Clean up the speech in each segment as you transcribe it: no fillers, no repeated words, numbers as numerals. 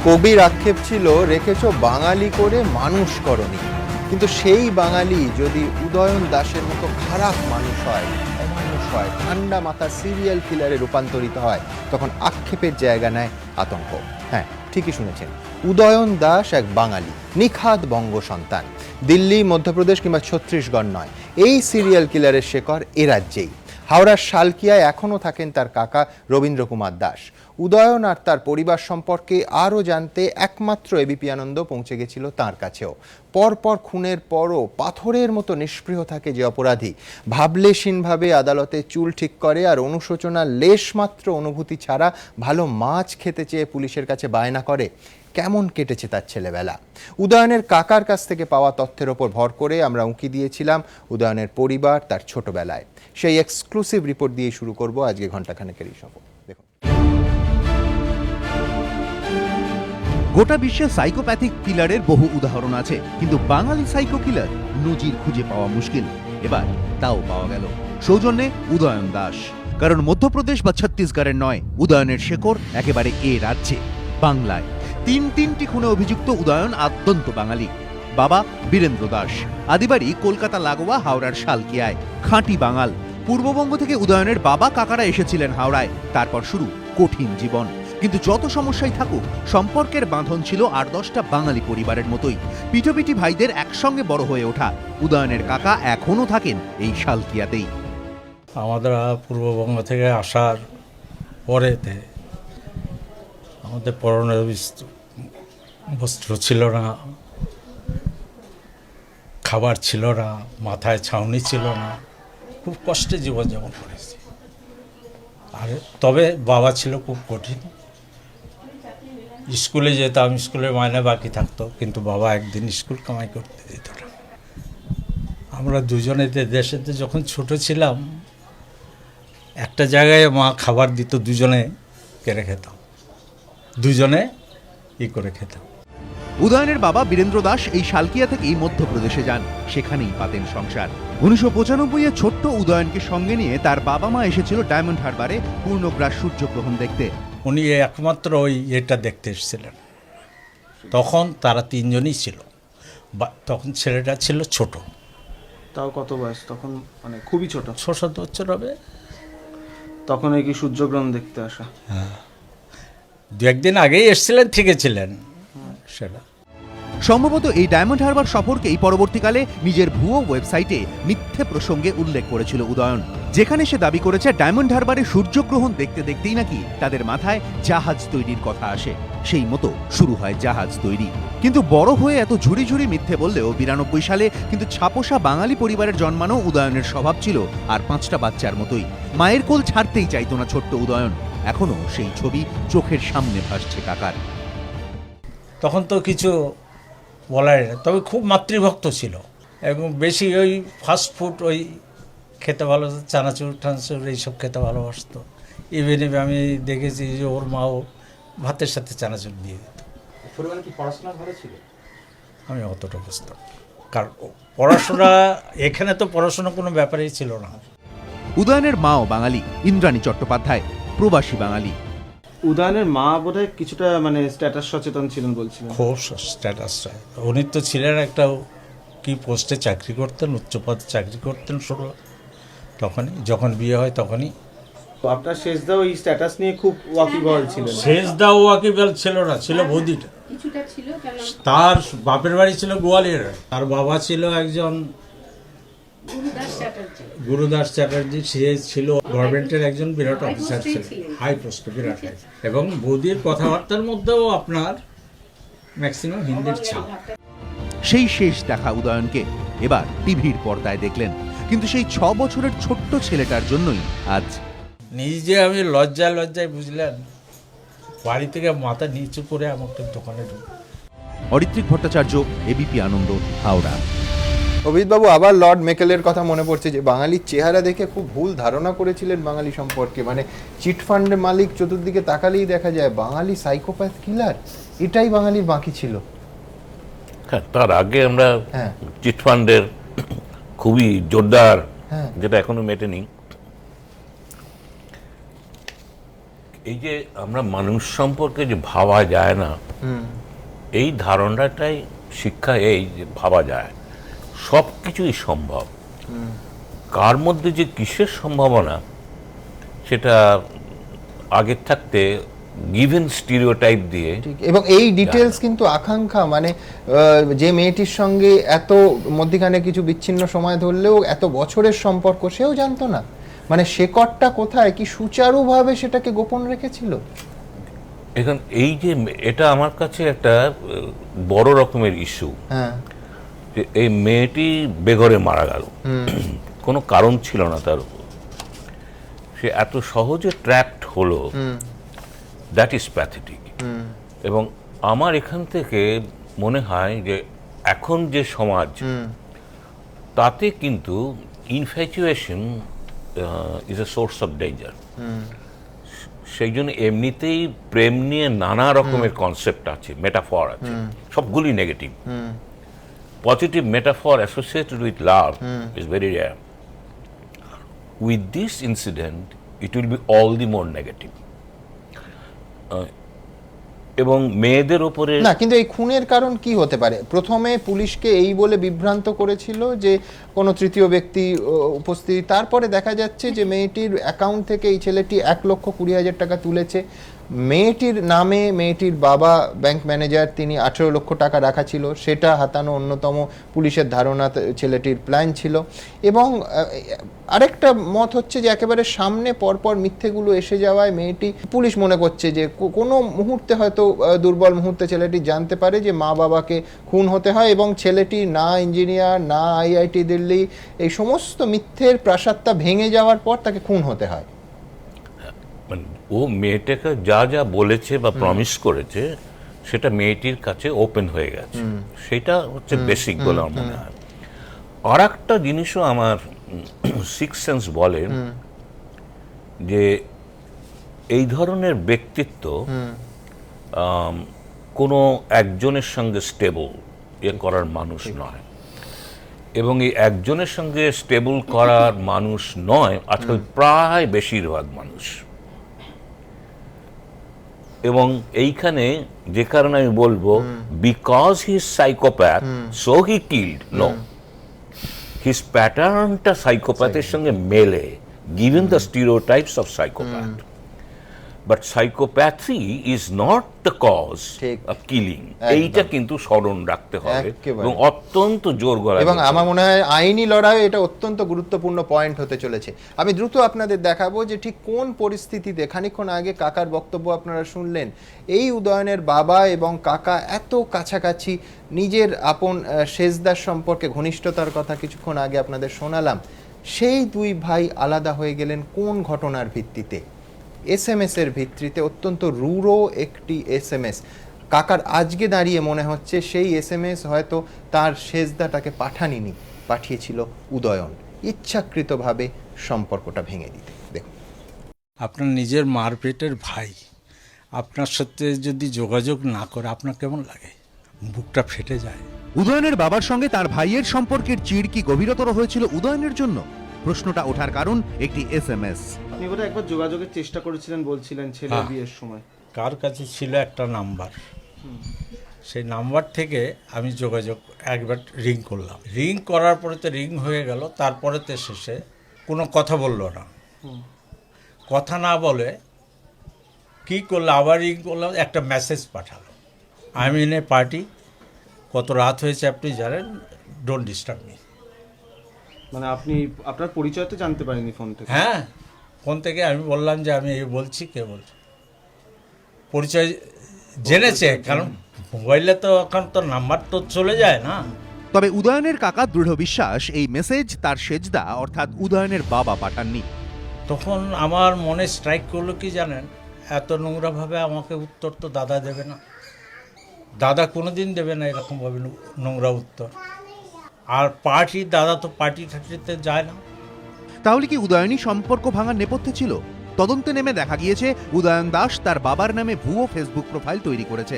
কবির আক্ষেপ ছিল রেখেছো বাঙালি করে মানুষ করনি, কিন্তু সেই বাঙালি যদি উদয়ন দাসের মতো খারাপ মানুষ হয়, অমানুষ হয়, ঠান্ডা মাথা সিরিয়াল কিলারে রূপান্তরিত হয়, তখন আক্ষেপের জায়গা নেয় আতঙ্ক। হ্যাঁ, ঠিকই শুনেছেন, উদয়ন দাস এক বাঙালি, নিখাদ বঙ্গ সন্তান। দিল্লি, মধ্যপ্রদেশ কিংবা ছত্তিশগড় নয়, এই সিরিয়াল কিলারের শেকড় এ রাজ্যেই। হাওড়ার শালকিয়ায় এখনও থাকেন তার কাকা রবীন্দ্র কুমার দাস। উদয়ন আর তার পরিবার সম্পর্কে আরও জানতে একমাত্র এবিপি আনন্দ পৌঁছে গেছিল তাঁর কাছেও। পরপর খুনের পরও পাথরের মতো নিষ্পৃহ থাকে যে অপরাধী, ভাবলেশীনভাবে আদালতে চুল ঠিক করে আর অনুশোচনার লেশমাত্র অনুভূতি ছাড়া ভালো মাছ খেতে চেয়ে পুলিশের কাছে বায়না করে। কেমন কেটেছে তার ছেলেবেলা? উদয়নের কাকার কাছ থেকে পাওয়া তথ্যের ওপর ভর করে আমরা উঁকি দিয়েছিলাম উদয়নের পরিবার তার ছোটবেলায়। সেই এক্সক্লুসিভ রিপোর্ট দিয়ে শুরু করব আজকে ঘণ্টাখানেকের এই সফর। দেখুন। গোটা বিশ্বে সাইকোপ্যাথিক কিলারের বহু উদাহরণ আছে, কিন্তু বাঙালি সাইকো কিলার নজির খুঁজে পাওয়া মুশকিল। এবার তাও পাওয়া গেল, সৌজন্যে উদয়ন দাস। কারণ মধ্যপ্রদেশ বা ছত্তিশগড়ের নয়, উদয়নের শেকড় একেবারে এ রাজ্যে, বাংলায়। তিনটি খুনে অভিযুক্ত উদয়ন আদ্যন্ত বাঙালি। বাবা বীরেন্দ্র দাস, আদিবাড়ি কলকাতা লাগোয়া হাওড়ার শালকিয়ায়, খাঁটি বাঙাল। পূর্ববঙ্গ থেকে উদয়নের বাবা কাকারা এসেছিলেন হাওড়ায়, তারপর শুরু কঠিন জীবন। কিন্তু যত সমস্যাই থাকুক, সম্পর্কের বাঁধন ছিল ৮-১০টা বাঙালি পরিবারের মতোই। পিঠোপিঠি ভাইদের একসঙ্গে বড় হয়ে ওঠা উদয়নের কাকা এখনও থাকেন এই শালকিয়াতেই। আমাদের পূর্ববঙ্গ থেকে আসার পরেতে আমাদের পরনের বস্ত্র ছিল না, খাবার ছিল না, মাথায় ছাউনি ছিল না, খুব কষ্টে জীবনযাপন করেছি। আর তবে বাবা ছিল খুব কঠিন। স্কুলে যেতাম, স্কুলের মাইনে বাকি থাকতো, কিন্তু বাবা একদিন স্কুল কামাই করতে দিত না। আমরা দুজনে দেশেতে যখন ছোট ছিলাম, একটা জায়গায় মা খাবার দিত, দুজনে কেড়ে খেতাম, দুজনে করে খেতাম। উদয়নের বাবা বীরেন্দ্র দাস এই শালকিয়া থেকেই মধ্যপ্রদেশে যান, সেখানেই পাতেন সংসার। 1995-এ ছোট্ট উদয়নকে সঙ্গে নিয়ে তার বাবা মা এসেছিল ডায়মন্ড হারবারে পূর্ণগ্রাস সূর্যগ্রহণ দেখতে। উনি একমাত্র ওই এটা দেখতে এসেছিলেন। তখন তারা তিনজনই ছিল, তখন ছেলেটা ছিল ছোট। তাও কত বয়স তখন? মানে খুবই ছোট, 6-7 বছর হবে। তখন এই কি সূর্যগ্রহণ দেখতে আসা? হ্যাঁ, 2-1 দিন আগেই এসেছিলেন, থেকেছিলেন সেটা। সম্ভবত এই ডায়মন্ড হারবার সফরকেই পরবর্তীকালে নিজের ভুয়ো ওয়েবসাইটে মিথ্যে প্রসঙ্গে উল্লেখ করেছিল উদয়ন, যেখানে সে দাবি করেছে ডায়মন্ড হারবারে সূর্যগ্রহণ দেখতে দেখতেই নাকি তাদের মাথায় জাহাজ তৈরির কথা আসে। সেই মতো শুরু হয় জাহাজ তৈরি। কিন্তু বড় হয়ে এত ঝুড়ি ঝুড়ি মিথ্যে বললেও 92 সালে কিন্তু ছাপোষা বাঙালি পরিবারের জন্মানো উদয়নের স্বভাব ছিল আর 5টা বাচ্চার মতোই। মায়ের কোল ছাড়তেই চাইতো না ছোট্ট উদয়ন। এখনো সেই ছবি চোখের সামনে ভাসছে কাকার। তখন তো কিছু বলার না, তবে খুব মাতৃভক্ত ছিল এবং বেশি ওই ফাস্ট ফুড ওই খেতে ভালো, চানাচুর টানাচুর এইসব খেতে ভালোবাসতো। ইভেন আমি দেখেছি যে ওর মাও ভাতের সাথে চানাচুর দিয়ে দিত। কি পড়াশোনা ভালো ছিল? আমি অতটা বুঝতাম, কারণ পড়াশোনা এখানে তো পড়াশোনা কোনো ব্যাপারই ছিল না। উদয়নের মাও বাঙালি, ইন্দ্রাণী চট্টোপাধ্যায়, প্রবাসী বাঙালি। উদয়নের মা বোধহয় কিছুটা মানে স্ট্যাটাস সচেতন ছিলেন বলছিলেন। খুব স্ট্যাটাস। উনি তো ছিলেন একটা কি পোস্টে চাকরি করতেন, উচ্চপদে চাকরি করতেন শুনলাম। তখনই যখন বিয়ে হয় তখনই। আপনার শেষদা ওই স্ট্যাটাস নিয়ে খুব ওয়াকিবহাল ছিলেন। শেষদা ওয়াকিবহাল ছিল না, ছিল বৌদিটা। তার বাপের বাড়ি ছিল গোয়ালিয়র, তার বাবা ছিল একজন গুরুদাস চ্যাটার্জি। সে ছিল গভর্নমেন্টের একজন বিরাট অফিসার ছিল, হাই পোস্টে, বিরাট হাই। এবং বৌদির কথাবার্তার মধ্যেও আপনার ম্যাক্সিমাম হিন্দির ছাপ। সেই শেষ দেখা উদয়নকে এবার টিভির পর্দায় দেখলেন, কিন্তু সেই 6 বছরের ছোট্ট ছেলেটার জন্যই আজ নিজে আমি লজ্জায় বুঝলেন, বাড়ি থেকে মাথা নিচু করে আমাকে দোকানে ঢুক। অরিত্রিক ভট্টাচার্য, এবিপি আনন্দ, হাওড়া। অভিজিৎবাবু, আবার লর্ড মেকেলের কথা মনে পড়ছে যে বাঙালির চেহারা দেখে খুব ভুল ধারণা করেছিলেন বাঙালি সম্পর্কে। মানে চিটফান্ডের মালিক, চতুর্দিকে তাকালেই দেখা যায় বাঙালি সাইকোপ্যাথ কিলার, এটাই বাঙালির বাকি ছিল। হ্যাঁ, তার আগে আমরা চিটফান্ডের খুবই জোরদার, যেটা এখনো মেটেনি, এই যে আমরা মানুষ সম্পর্কে যে ভাবা যায় না, এই ধারণাটাই শিক্ষা, এই যে ভাবা যায় সব কিছুই সম্ভব। কার মধ্যে যে কিসের সম্ভাবনা সেটা আগের থাকতে গিভেন স্টিরিওটাইপ দিয়ে। ঠিক, এবং এই ডিটেলস কিন্তু আকাঙ্ক্ষা, মানে যে মেয়েটির সঙ্গে এত মধ্যিখানে কিছু বিচ্ছিন্ন সময় ধরলেও এত বছরের সম্পর্ক, সেও জানতো না, মানে শেকড়টা কোথায়, কি সুচারুভাবে সেটাকে গোপন রেখেছিল। এখন এই যে এটা আমার কাছে একটা বড় রকমের ইস্যু, হ্যাঁ, যে এই মেয়েটি বেঘরে মারা গেল, কোনো কারণ ছিল না তার উপর, সে এত সহজে ট্র্যাপড হলো, দ্যাট ইজ প্যাথেটিক। এবং আমার এখান থেকে মনে হয় যে এখন যে সমাজ, তাতে কিন্তু infatuation is a source of danger. সেই জন্য এমনিতেই প্রেম নিয়ে নানা রকমের কনসেপ্ট আছে, মেটাফর আছে, সবগুলি negative. Positive metaphor associated with love is very rare. With this incident it will be all the more negative. এবং মেয়েদের ওপরে না, কিন্তু এই খুনের কারণ কি হতে পারে? প্রথমে পুলিশকে এই বলে বিভ্রান্ত করেছিল যে কোনো তৃতীয় ব্যক্তি উপস্থিতি, তারপরে দেখা যাচ্ছে যে মেয়েটির অ্যাকাউন্ট থেকে এই ছেলেটি 1,20,000 টাকা তুলেছে। মেয়েটির নামে মেয়েটির বাবা ব্যাংক ম্যানেজার, তিনি 18 লক্ষ টাকা রাখা ছিল, সেটা হাতানো অন্যতম পুলিশের ধারণা ছেলেটির প্ল্যান ছিল। এবং আরেকটা মত হচ্ছে যে একেবারে সামনে পরপর মিথ্যেগুলো এসে যাওয়ায় মেয়েটি, পুলিশ মনে করছে যে কোনো মুহূর্তে, হয়তো দুর্বল মুহূর্তে ছেলেটি জানতে পারে যে মা বাবাকে খুন হতে হয়, এবং ছেলেটি না ইঞ্জিনিয়ার, না IIT দিল্লি, এই সমস্ত মিথ্যের প্রাসাদটা ভেঙে যাওয়ার পর তাকে খুন হতে হয়। মানে ও মেয়েটাকে যা যা বলেছে বা প্রমিস করেছে সেটা মেয়েটির কাছে ওপেন হয়ে গেছে, সেটা হচ্ছে বেসিক বলে আমার মনে হয়। আর একটা জিনিসও আমার সিক্স সেন্স বলে যে এই ধরনের ব্যক্তিত্ব কোনো একজনের সঙ্গে স্টেবল করার মানুষ নয়, এবং এই একজনের সঙ্গে স্টেবল করার মানুষ নয় আজকাল প্রায় বেশিরভাগ মানুষ। এবং এইখানে যে কারণে আমি বলবো, because he is psychopath so he killed, no, his প্যাটার্নটা সাইকোপ্যাথের সঙ্গে মেলে, given the stereotypes of psychopath. But psychopathy is not the cause of killing, এইটা কিন্তু স্মরণ রাখতে হবে এবং অত্যন্ত জোর গলায়। এবং আমার মনে হয় আইনি লড়াই এটা অত্যন্ত গুরুত্বপূর্ণ পয়েন্ট হতে চলেছে। আমি দ্রুত আপনাদের দেখাবো যে ঠিক কোন পরিস্থিতিতে, খানিকক্ষণ আগে কাকার বক্তব্য আপনারা শুনলেন, এই উদয়নের বাবা এবং কাকা এত কাছাকাছি, নিজের আপন শেষদার সম্পর্কে ঘনিষ্ঠতার কথা কিছুক্ষণ আগে আপনাদের শোনালাম, সেই দুই ভাই আলাদা হয়ে গেলেন কোন ঘটনার ভিত্তিতে? SMS এর ভিত্তিতে, অত্যন্ত রূঢ় একটি SMS। কাকার আজকে দাঁড়িয়ে মনে হচ্ছে সেই SMS হয়তো তার শেষদাটাকে পাঠানিনি, পাঠিয়েছিল উদয়ন, ইচ্ছাকৃতভাবে সম্পর্কটা ভেঙে দিতে। দেখুন, আপনার নিজের মার পেটের ভাই আপনার সাথে যদি যোগাযোগ না করে আপনার কেমন লাগে? বুকটা ফেটে যায়। উদয়নের বাবার সঙ্গে তার ভাইয়ের সম্পর্কের চিড় কি গভীরতর হয়েছিল উদয়নের জন্য? প্রশ্নটা ওঠার কারণ একটি SMS। আপনি বোধহয় একবার যোগাযোগের চেষ্টা করেছিলেন বলছিলেন ছেলের বিয়ের সময়। কার কাছে ছিল একটা নাম্বার, সেই নাম্বার থেকে আমি যোগাযোগ একবার রিং করলাম। রিং করার পরে তো রিং হয়ে গেল, তারপরে তো শেষে কোনো কথা বললো না। কথা না বলে কী করলো, আবার রিং করলাম, একটা মেসেজ পাঠালো, I am in a party, কত রাত হয়েছে আপনি জানেন, ডোন্ট ডিস্টার্ব মি। মানে আপনি আপনার পরিচয় তো জানতে পারেননি ফোন থেকে? হ্যাঁ, ফোন থেকে আমি বললাম যে আমি এই বলছি, কে বলছি, পরিচয় জেনেছে, কারণ মোবাইলে তো এখন তো নাম্বার তো চলে যায় না। তবে উদয়নের কাকা দৃঢ় বিশ্বাস এই মেসেজ তার সেজদা অর্থাৎ উদয়নের বাবা পাঠাননি। তখন আমার মনে স্ট্রাইক করলো কি জানেন, এত নোংরাভাবে আমাকে উত্তর তো দাদা দেবে না, দাদা কোনোদিন দেবে না এরকমভাবে নোংরা উত্তর। আর পার্টি, দাদা তো পার্টি ঠাটিতে যায় না। তাহলে কি উদয়নী সম্পর্ক ভাঙার নেপথ্যে ছিল? তদন্তে নেমে দেখা গিয়েছে উদয়ন দাস তার বাবার নামে ভুয়ো ফেসবুক প্রোফাইল তৈরি করেছে।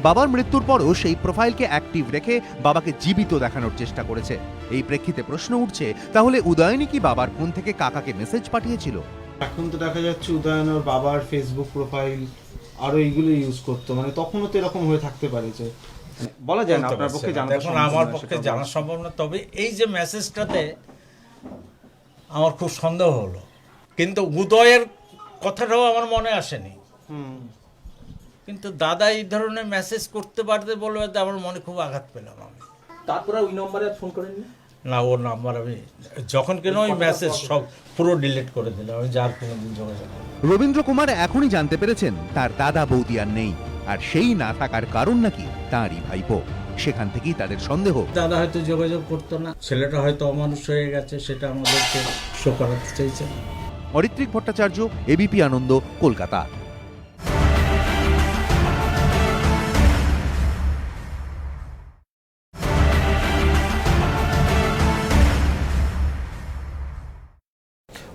বাবার মৃত্যুর পরও সেই প্রোফাইলকে অ্যাক্টিভ রেখে বাবাকে জীবিত দেখানোর চেষ্টা করেছে। এই প্রেক্ষিতে প্রশ্ন উঠছে, তাহলে উদয়নী কি বাবার ফোন থেকে কাকাকে মেসেজ পাঠিয়েছিল? এখন তো দেখা যাচ্ছে উদয়ন ওর বাবার ফেসবুক প্রোফাইল আরো এইগুলো ইউজ করতো, মানে তখনও তো এরকম হয়ে থাকতে পারে যে মানে বলা যায় না, বলতে আপনার পারছি পক্ষে না। জানা দেখুন আমার পক্ষে জানা সম্ভব না, তবে এই যে মেসেজটাতে আমার খুব সন্দেহ হলো, কিন্তু উদয়ের কথাটাও আমার মনে আসেনি। কিন্তু দাদা এই ধরনের মেসেজ করতে পারতে বলবে, আমার মনে খুব আঘাত পেলাম আমি। তারপরে ওই নম্বরে ফোন করেননি? না, ওর নাম্বার আমি যখন কেন ওই মেসেজ সব পুরো ডিলিট করে দিলাম, আমি যার কোনোদিন যোগাযোগ করিনি। রবীন্দ্র কুমার এখনই জানতে পেরেছেন তার দাদা বৌদি আর নেই, আর সেই না থাকার কারণ নাকি তাঁরই ভাইপো। সেখান থেকেই তাদের সন্দেহ। দাদা হয়তো যোগাযোগ করতো না, ছেলেটা হয়তো অমানুষ হয়ে গেছে, সেটা আমাদেরকে শো করাতে চাইছে। অরিত্রিক ভট্টাচার্য, এবিপি আনন্দ, কলকাতা।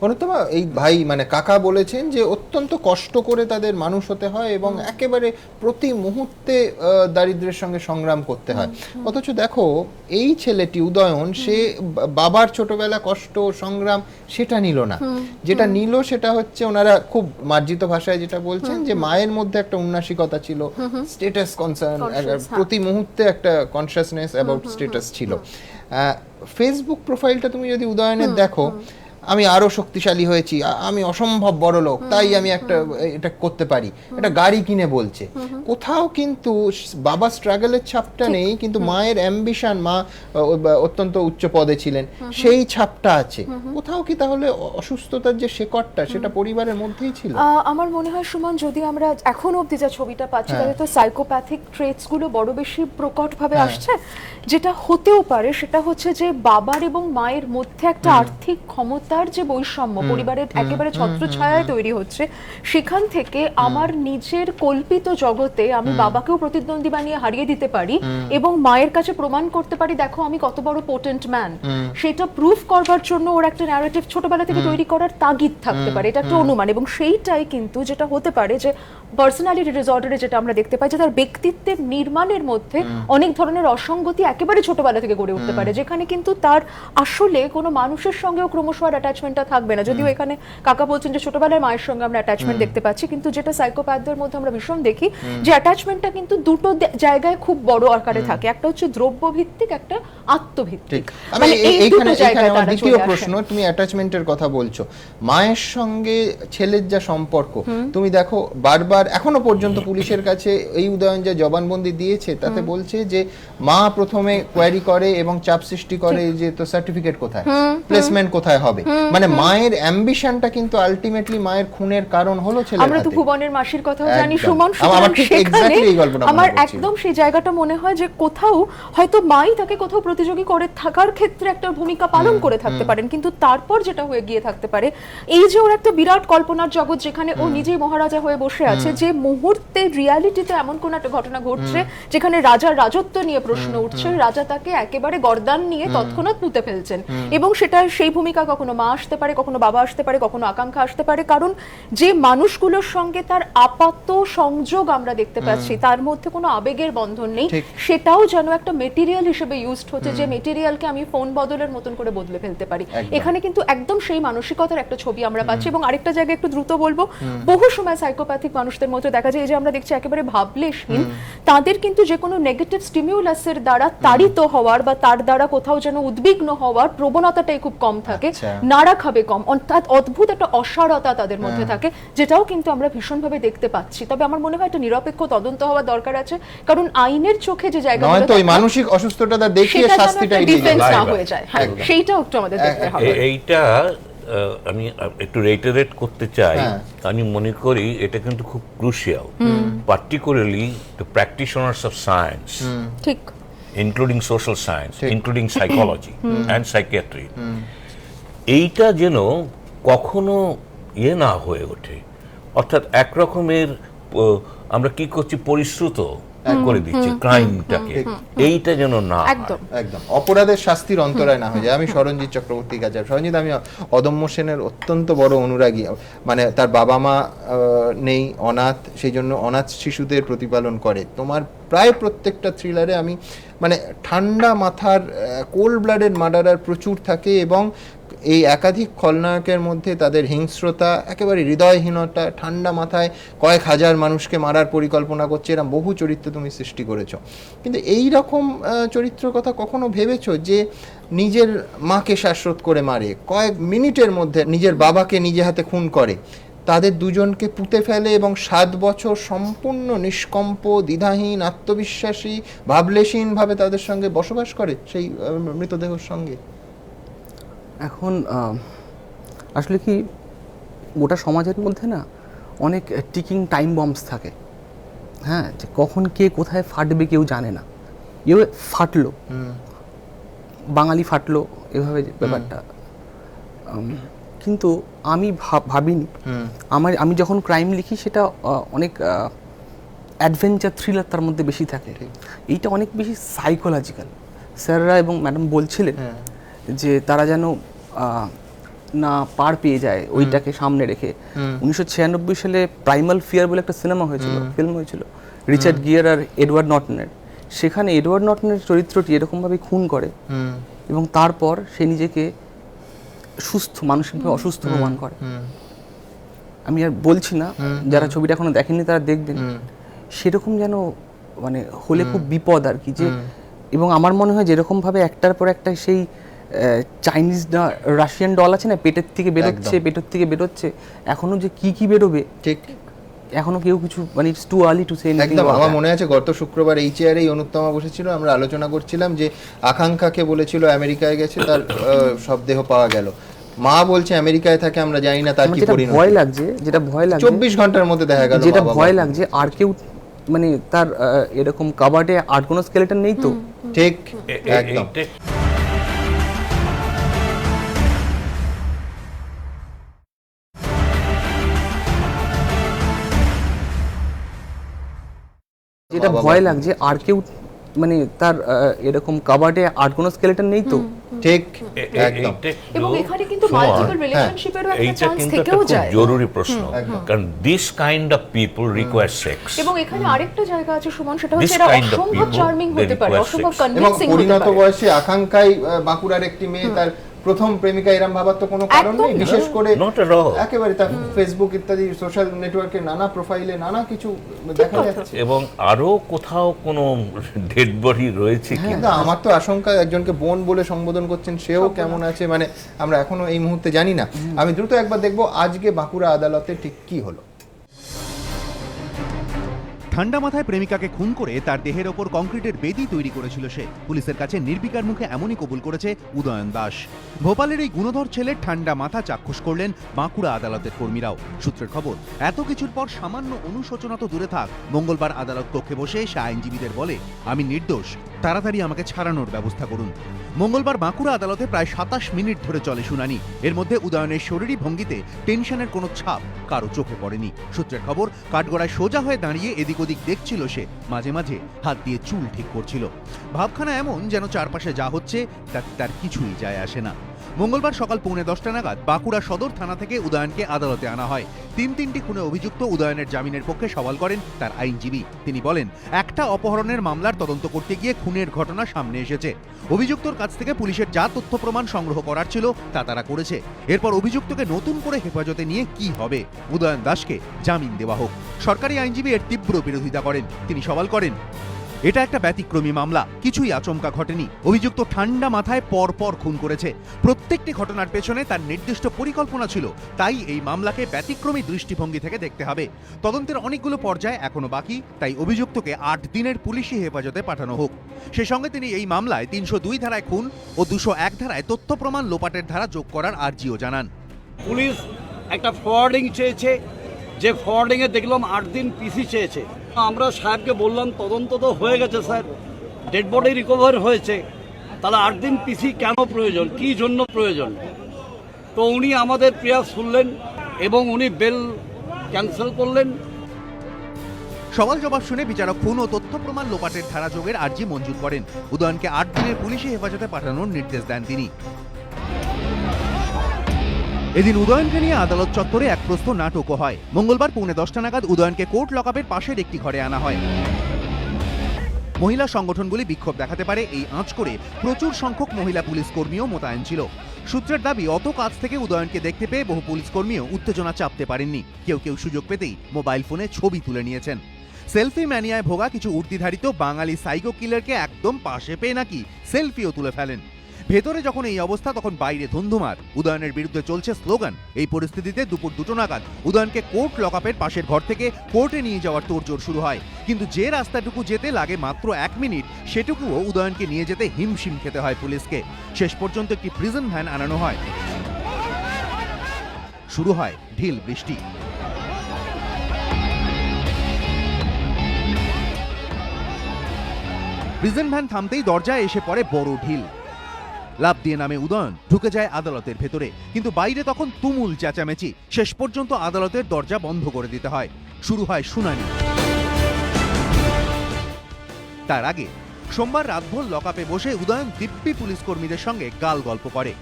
অনুত্তমা, এই ভাই মানে কাকা বলেছেন যে অত্যন্ত কষ্ট করে তাদের মানুষ হতে হয় এবং একেবারে প্রতি মুহূর্তে দারিদ্র্যের সঙ্গে সংগ্রাম করতে হয়। অথচ দেখো এই ছেলেটি উদয়ন, সে বাবার ছোটবেলা কষ্ট সংগ্রাম সেটা নিল না, যেটা নিল সেটা হচ্ছে ওনারা খুব মার্জিত ভাষায় যেটা বলছেন যে মায়ের মধ্যে একটা উন্নাসিকতা ছিল, স্টেটাস কনসার্ন, প্রতি মুহূর্তে একটা কনসিয়াসনেস অ্যাবাউট স্টেটাস ছিল। ফেসবুক প্রোফাইলটা তুমি যদি উদয়নের দেখো, আমি আরো শক্তিশালী হয়েছি, আমি অসম্ভব বড় লোক, তাই আমি এটা করতে পারি, একটা গাড়ি কিনে বলছে। কোথাও কিন্তু বাবা স্ট্রাগলের ছাপটা নেই, কিন্তু মায়ের অ্যাম্বিশন, মা অত্যন্ত উচ্চ পদে ছিলেন, সেই ছাপটা আছে। কোথাও কি তাহলে অসুস্থতার যে শেকড়টা সেটা পরিবারের মধ্যেই ছিল? আমার মনে হয় সুমন, যদি আমরা এখন অবধি যা ছবিটা পাচ্ছি তাহলে তো সাইকোপ্যাথিক ট্রেটস গুলো বড় বেশি প্রকটভাবে আসছে। যেটা হতেও পারে সেটা হচ্ছে যে বাবার এবং মায়ের মধ্যে একটা আর্থিক ক্ষমতার যে বৈষম্য পরিবারের একেবারে ছত্রছায়ায় তৈরি হচ্ছে, সেখান থেকে আমার নিজের কল্পিত জগতে আমি বাবাকেও প্রতিদ্বন্দ্বী বানিয়ে হারিয়ে দিতে পারি এবং মায়ের কাছে প্রমাণ করতে পারি দেখো আমি কত বড় পোটেন্ট ম্যান। সেটা প্রুফ করবার জন্য ওর একটা ন্যারেটিভ ছোটবেলা থেকে তৈরি করার তাগিদ থাকতে পারে, এটা একটা অনুমান। এবং সেইটাই কিন্তু যেটা হতে পারে যে পার্সোনালিটি ডিসঅর্ডারে যেটা আমরা দেখতে পাই, যে তার ব্যক্তিত্বের নির্মাণের মধ্যে অনেক ধরনের অসঙ্গতি একেবারে ছোটবেলা থেকে গড়ে উঠতে পারে, যেখানে কিন্তু তার আসলে কোনো মানুষের সঙ্গেও ক্রমশ আর অ্যাটাচমেন্টটা থাকবে না। যদিও এখানে কাকা বলছেন যে ছোটবেলায় মায়ের সঙ্গে আমরা অ্যাটাচমেন্ট দেখতে পাচ্ছি, কিন্তু যেটা সাইকোপ্যাথদের মধ্যে আমরা ভীষণ দেখি যে অ্যাটাচমেন্টটা কিন্তু দুটো জায়গায় খুব বড় আকারে থাকে, একটা হচ্ছে দ্রব্য ভিত্তিক, একটা আত্মভিত্তিক। মানে এইখানে আমার দ্বিতীয় প্রশ্ন, তুমি অ্যাটাচমেন্টের কথা বলছো, মায়ের সঙ্গে ছেলের যা সম্পর্ক তুমি দেখো বারবার এখনো পর্যন্ত পুলিশের কাছে এই উদয়ন যে জবানবন্দি দিয়েছে তাতে বলছে যে মা প্রথমে কোয়ারি করে এবং চাপ সৃষ্টি করে যে তো সার্টিফিকেট কোথায়, প্লেসমেন্ট কোথায় হবে। মানে মায়ের অ্যাম্বিশনটা কিন্তু আলটিমেটলি মায়ের খুনের কারণ হলো ছেলে। আমরা তো ভুবনের মাসির কথাও জানি একদম। সুমন, আমার ঠিক এক্স্যাক্টলি এই গল্পটা আমার একদম সেই জায়গাটা মনে হয় যে কোথাও হয়তো মাই তাকে কোথাও প্রতিযোগী করে থাকার ক্ষেত্রে একটা ভূমিকা পালন করে থাকতে পারেন, কিন্তু তারপর যেটা হয়ে গিয়ে থাকতে পারে এই যে ওর একটা বিরাট কল্পনার জগৎ যেখানে ও নিজেই মহারাজা হয়ে বসে আছে, যে মুহূর্তে রিয়ালিটিতে এমন কোন একটা ঘটনা ঘটছে যেখানে রাজার রাজত্ব নিয়ে প্রশ্ন উঠছে, রাজা তাকে একেবারে গর্দান নিয়ে তৎক্ষণাৎ পুঁতে ফেলছেন। এবং সেটা সেই ভূমিকা কখনো মা আসতে পারে, কখনো বাবা আসতে পারে, কখনো আকাঙ্ক্ষা আসতে পারে, কারণ যে মানুষগুলোর সঙ্গে তার আপাত সংযোগ আমরা দেখতে পাচ্ছি তার মধ্যে কোনো আবেগের বন্ধন নেই, সেটাও যেন একটা মেটেরিয়াল হিসেবে ইউজড হচ্ছে, যে মেটেরিয়ালকে আমি ফোন বদলের মতন করে বদলে ফেলতে পারি। এখানে কিন্তু একদম সেই মানসিকতার একটা ছবি আমরা পাচ্ছি। এবং আরেকটা জায়গায় একটু দ্রুত বলবো, বহু সময় সাইকোপ্যাথিক মানুষদের মধ্যে দেখা যায়, এই যে আমরা দেখছি একেবারে ভাবলেশহীন, তাদের কিন্তু যে কোনো নেগেটিভ স্টিমিউলাসের দ্বারা তাড়িত হওয়ার বা তার দ্বারা কোথাও যেন উদ্বিগ্ন হওয়ার প্রবণতাটাই খুব কম থাকে, নাড়া খাবে কম, অর্থাৎ অদ্ভুত একটা অসারতা তাদের মধ্যে থাকে, যেটাও কিন্তু আমরা ভীষণভাবে দেখতে পাচ্ছি। তবে আমার মনে হয় একটা নিরপেক্ষ তদন্ত হওয়া দরকার আছে, কারণ আইনের চোখে যে জায়গাটা নয়তো ওই মানসিক অসুস্থতাটা দেখিয়ে শাস্তিটা ডিফেন্স না হয়ে যায়, হ্যাঁ সেইটাও একটু আমাদের দেখতে হবে। এইটা আমি একটু রেটারেট করতে চাই। আমি মনে করি এটা কিন্তু খুব crucial, particularly the practitioners of science, ঠিক, including social science, including psychology and psychiatry. এইটা যেন কখনো না হয়ে ওঠে, অর্থাৎ একরকমের আমরা কি করছি, পরিশ্রুত করে দিচ্ছি ক্রাইমটাকে, এইটা যেন না একদম একদম অপরাধের শাস্তির অন্তরায় না হয়ে যায়। আমি সরঞ্জিৎ চক্রবর্তীর কাছে, সরঞ্জিৎ আমি অদম্য সেনের অত্যন্ত বড় অনুরাগী, মানে তার বাবা মা নেই, অনাথ, সেই জন্য অনাথ শিশুদের প্রতিপালন করে। তোমার প্রায় প্রত্যেকটা থ্রিলারে আমি মানে ঠান্ডা মাথার কোল্ড ব্লাডেড মার্ডারার প্রচুর থাকে এবং এই একাধিক খলনায়কের মধ্যে তাদের হিংস্রতা, একেবারে হৃদয়হীনতা, ঠান্ডা মাথায় কয়েক হাজার মানুষকে মারার পরিকল্পনা করছে, এরকম বহু চরিত্র তুমি সৃষ্টি করেছো। কিন্তু এই রকম চরিত্রের কথা কখনো ভেবেছো যে নিজের মাকে শ্বাসরোধ করে মারে, কয়েক মিনিটের মধ্যে নিজের বাবাকে নিজে হাতে খুন করে, তাদের দুজনকে পুঁতে ফেলে এবং 7 বছর সম্পূর্ণ নিষ্কম্প, দ্বিধাহীন, আত্মবিশ্বাসী, ভাবলেশীনভাবে তাদের সঙ্গে বসবাস করে সেই মৃতদেহের সঙ্গে? এখন আসলে কি গোটা সমাজের মধ্যে না অনেক টিকিং টাইম বম্বস থাকে, হ্যাঁ, যে কখন কে কোথায় ফাটবে কেউ জানে না। এভাবে ফাটলো, বাঙালি ফাটলো এভাবে ব্যাপারটা। কিন্তু আমি ভাবিনি, আমি যখন ক্রাইম লিখি সেটা অনেক অ্যাডভেঞ্চার থ্রিলার তার মধ্যে বেশি থাকে, এইটা অনেক বেশি সাইকোলজিক্যাল। স্যাররা এবং ম্যাডাম বলছিলেন যে তারা যেন না পার পেয়ে যায় ওইটাকে সামনে রেখে। 1996 সালে প্রাইমাল ফিয়ার বলে একটা সিনেমা হয়েছিল, ফিল্ম হয়েছিল রিচার্ড গিয়ার আর এডওয়ার্ড নর্টনের। সেখানে এডওয়ার্ড নর্টনের চরিত্রটি এরকমভাবে খুন করে এবং তারপর সে নিজেকে সুস্থ, মানসিকভাবে অসুস্থ প্রমাণ করে। আমি আর বলছি না, যারা ছবিটা এখনো দেখেননি তারা দেখবেন। সেরকম যেন মানে হলে খুব বিপদ আর কি। যে এবং আমার মনে হয় যেরকম ভাবে একটার পর একটা সেই চাইনিজ রাশিয়ান ডল আছে না, পেটের থেকে বেরোচ্ছে, এখনো যে কি বেরোবে ঠিক এখনো কেউ কিছু, মানে it's too early to say anything. একদম। আমার মনে আছে গত শুক্রবার এই চেয়ারেই অনুত্তমা বসেছিল, আমরা আলোচনা করছিলাম যে আকাঙ্ক্ষাকে বলেছিল আমেরিকায় গেছে, তার সব দেহ পাওয়া গেল। মা বলছে আমেরিকায় থাকে, আমরা জানি না তার কি পরিণতি। ভয় লাগছে, যেটা ভয় লাগছে 24 ঘন্টার মধ্যে দেখা গেল, যেটা ভয় লাগছে আর কেউ মানে তার এরকম কাবার্ডে আর কোনো স্কেলেটন নেই তো। ঠিক, একদম। যেটা ভয় লাগছে আর কেউ মানে তার এরকম কাবার্ডে আর কোনো স্কেলেটন নেই তো। ঠিক, একদম। এবং এখানে কিন্তু মাল্টিপল রিলেশনশিপেরও একটা চান্স থেকেও যায়। জরুরি প্রশ্ন, কারণ this kind of people require sex. এবং এখানে আরেকটা জায়গা আছে সুমন, সেটা হচ্ছে এরা অসম্ভব চার্মিং হতে পারে, অসম্ভব কনভিন্সিং হতে পারে। পরিণত বয়সে আকাঙ্ক্ষাই বাঁকুড়ার একটি মেয়ে, তার প্রথম প্রেমিকা এরম ভাবার তো কোনো কারণ নেই। বিশেষ করে একেবারে তার ফেসবুক ইত্যাদি সোশ্যাল নেটওয়ার্কে নানা প্রোফাইলে নানা কিছু দেখা যাচ্ছে, এবং আরো কোথাও কোনো ডেড বডি রয়েছে। কিন্তু আমার তো আশঙ্কা একজনকে বোন বলে সম্বোধন করছেন, সেও কেমন আছে, মানে আমরা এখনো এই মুহূর্তে জানি না। আমি দ্রুত একবার দেখবো আজকে বাঁকুড়া আদালতে ঠিক কি হলো। ঠান্ডা মাথায় প্রেমিকাকে খুন করে তার দেহের ওপর কংক্রিটের বেদি তৈরি করেছিল সে। পুলিশের কাছে নির্বিকার মুখে এমনই কবুল করেছে উদয়ন দাস। ভোপালের এই গুণধর ছেলের ঠান্ডা মাথা চাক্ষুষ করলেন বাঁকুড়া আদালতের কর্মীরাও। সূত্রের খবর, এত কিছুর পর সামান্য অনুশোচনা তো দূরে থাক, মঙ্গলবার আদালত কক্ষে বসে সে আইনজীবীদের বলে, আমি নির্দোষ, তাড়াতাড়ি আমাকে ছাড়ানোর ব্যবস্থা করুন। মঙ্গলবার বাঁকুড়া আদালতে প্রায় 27 মিনিট ধরে চলে শুনানি। এর মধ্যে উদয়নের শরীরী ভঙ্গিতে টেনশনের কোনো ছাপ কারো চোখে পড়েনি। সূত্রের খবর, কাঠগড়ায় সোজা হয়ে দাঁড়িয়ে এদিক ওদিক দেখছিল সে, মাঝে মাঝে হাত দিয়ে চুল ঠিক করছিল। ভাবখানা এমন যেন চারপাশে যা হচ্ছে তার কিছুই যায় আসে না। মঙ্গলবার সকাল 9:45 নাগাদ বাঁকুড়া সদর থানা থেকে উদয়নকে আদালতে আনা হয়। তিনটি খুনে অভিযুক্ত উদয়নের জামিনের পক্ষে সওয়াল করেন তার আইনজীবী। তিনি বলেন, একটা অপহরণের মামলার তদন্ত করতে গিয়ে খুনের ঘটনা সামনে এসেছে। অভিযুক্তর কাছ থেকে পুলিশের যা তথ্য প্রমাণ সংগ্রহ করার ছিল তা তারা করেছে। এরপর অভিযুক্তকে নতুন করে হেফাজতে নিয়ে কি হবে? উদয়ন দাসকে জামিন দেওয়া হোক। সরকারি আইনজীবী এর তীব্র বিরোধিতা করেন। তিনি সওয়াল করেন, এটা একটা ব্যতিক্রমী মামলা, কিছুই আচমকা ঘটেনি। অভিযুক্ত ঠান্ডা মাথায় পরপর খুন করেছে। প্রত্যেকটি ঘটনার পেছনে তার নির্দিষ্ট পরিকল্পনা ছিল। তাই এই মামলাকে ব্যতিক্রমী দৃষ্টিভঙ্গি থেকে দেখতে হবে। তদন্তের অনেকগুলো পর্যায়ে এখনো বাকি, তাই অভিযুক্তকে 8 দিনের পুলিশি হেফাজতে পাঠানো হোক। সে সঙ্গে তিনি এই মামলায় 302 ধারায় খুন ও 201 ধারায় তথ্য প্রমাণ লোপাটের ধারা যোগ করার আর্জিও জানান। পুলিশ একটা ফরওয়ার্ডিং চেয়েছে, যে ফরওয়ার্ডিংয়ে দেখলাম 8 দিন পিসি চেয়েছে। আমরা সাহেবকে বললাম, তদন্ত তো হয়ে গেছে স্যার, ডেড বডি রিকভার হয়েছে, তাহলে 8 দিন পিসি কেন প্রয়োজন, কী জন্য প্রয়োজন? তো উনি আমাদের প্রেয়ার শুনলেন এবং উনি বেল ক্যান্সেল করলেন। সওয়াল জবাব শুনে বিচারক খুন ও তথ্য প্রমাণ লোপাটের ধারা যোগের আর্জি মঞ্জুর করেন। উদয়নকে 8 দিনের পুলিশি হেফাজতে পাঠানোর নির্দেশ দেন তিনি। এদিন উদয়নকে নিয়ে আদালত চত্বরে এক প্রস্থ নাটকও হয়। মঙ্গলবার 9:45 নাগাদ উদয়নকে কোর্ট লকআপের পাশের একটি ঘরে আনা হয়। মহিলা সংগঠনগুলি বিক্ষোভ দেখাতে পারে এই আঁচ করে প্রচুর সংখ্যক মহিলা পুলিশ কর্মীও মোতায়েন ছিল। সূত্রের দাবি অত কাছ থেকে উদয়নকে দেখতে পেয়ে বহু পুলিশ কর্মীও উত্তেজনা চাপতে পারেননি। কেউ কেউ সুযোগ পেতেই মোবাইল ফোনে ছবি তুলে নিয়েছেন। সেলফি ম্যানিয়ায় ভোগা কিছু উর্দিধারিত বাঙালি সাইকো কিলারকে একদম পাশে পেয়ে নাকি সেলফিও তুলে ফেলেন। ভেতরে যখন এই অবস্থা তখন বাইরে ধুন্ধুমার। উদয়নের বিরুদ্ধে চলছে স্লোগান। এই পরিস্থিতিতে দুপুর 2টো নাগাদ উদয়নকে কোর্ট লকআপের পাশের ঘর থেকে কোর্টে নিয়ে যাওয়ার তোড়জোড় শুরু হয়। কিন্তু যে রাস্তাটুকু যেতে লাগে মাত্র 1 মিনিট, সেটুকুও উদয়নকে নিয়ে যেতে হিমশিম খেতে হয় পুলিশকে। শেষ পর্যন্ত একটি প্রিজন ভ্যান আনানো হয়। শুরু হয় ঢিল বৃষ্টি। প্রিজন ভ্যান থামতেই দরজায় এসে পড়ে বড় ঢিল। লাফ দিয়ে নামে উদয়ন, ঢুকে যায় আদালতের ভেতরে। কিন্তু বাইরে তখন তুমুল চেঁচামেচি। শেষ পর্যন্ত আদালতের দরজা বন্ধ করে দিতে হয়। শুরু হয় শুনানি। তার আগে সোমবার রাতভর লকআপে বসে উদয়ন দিব্যি পুলিশ কর্মীদের সঙ্গে গাল গল্প করে।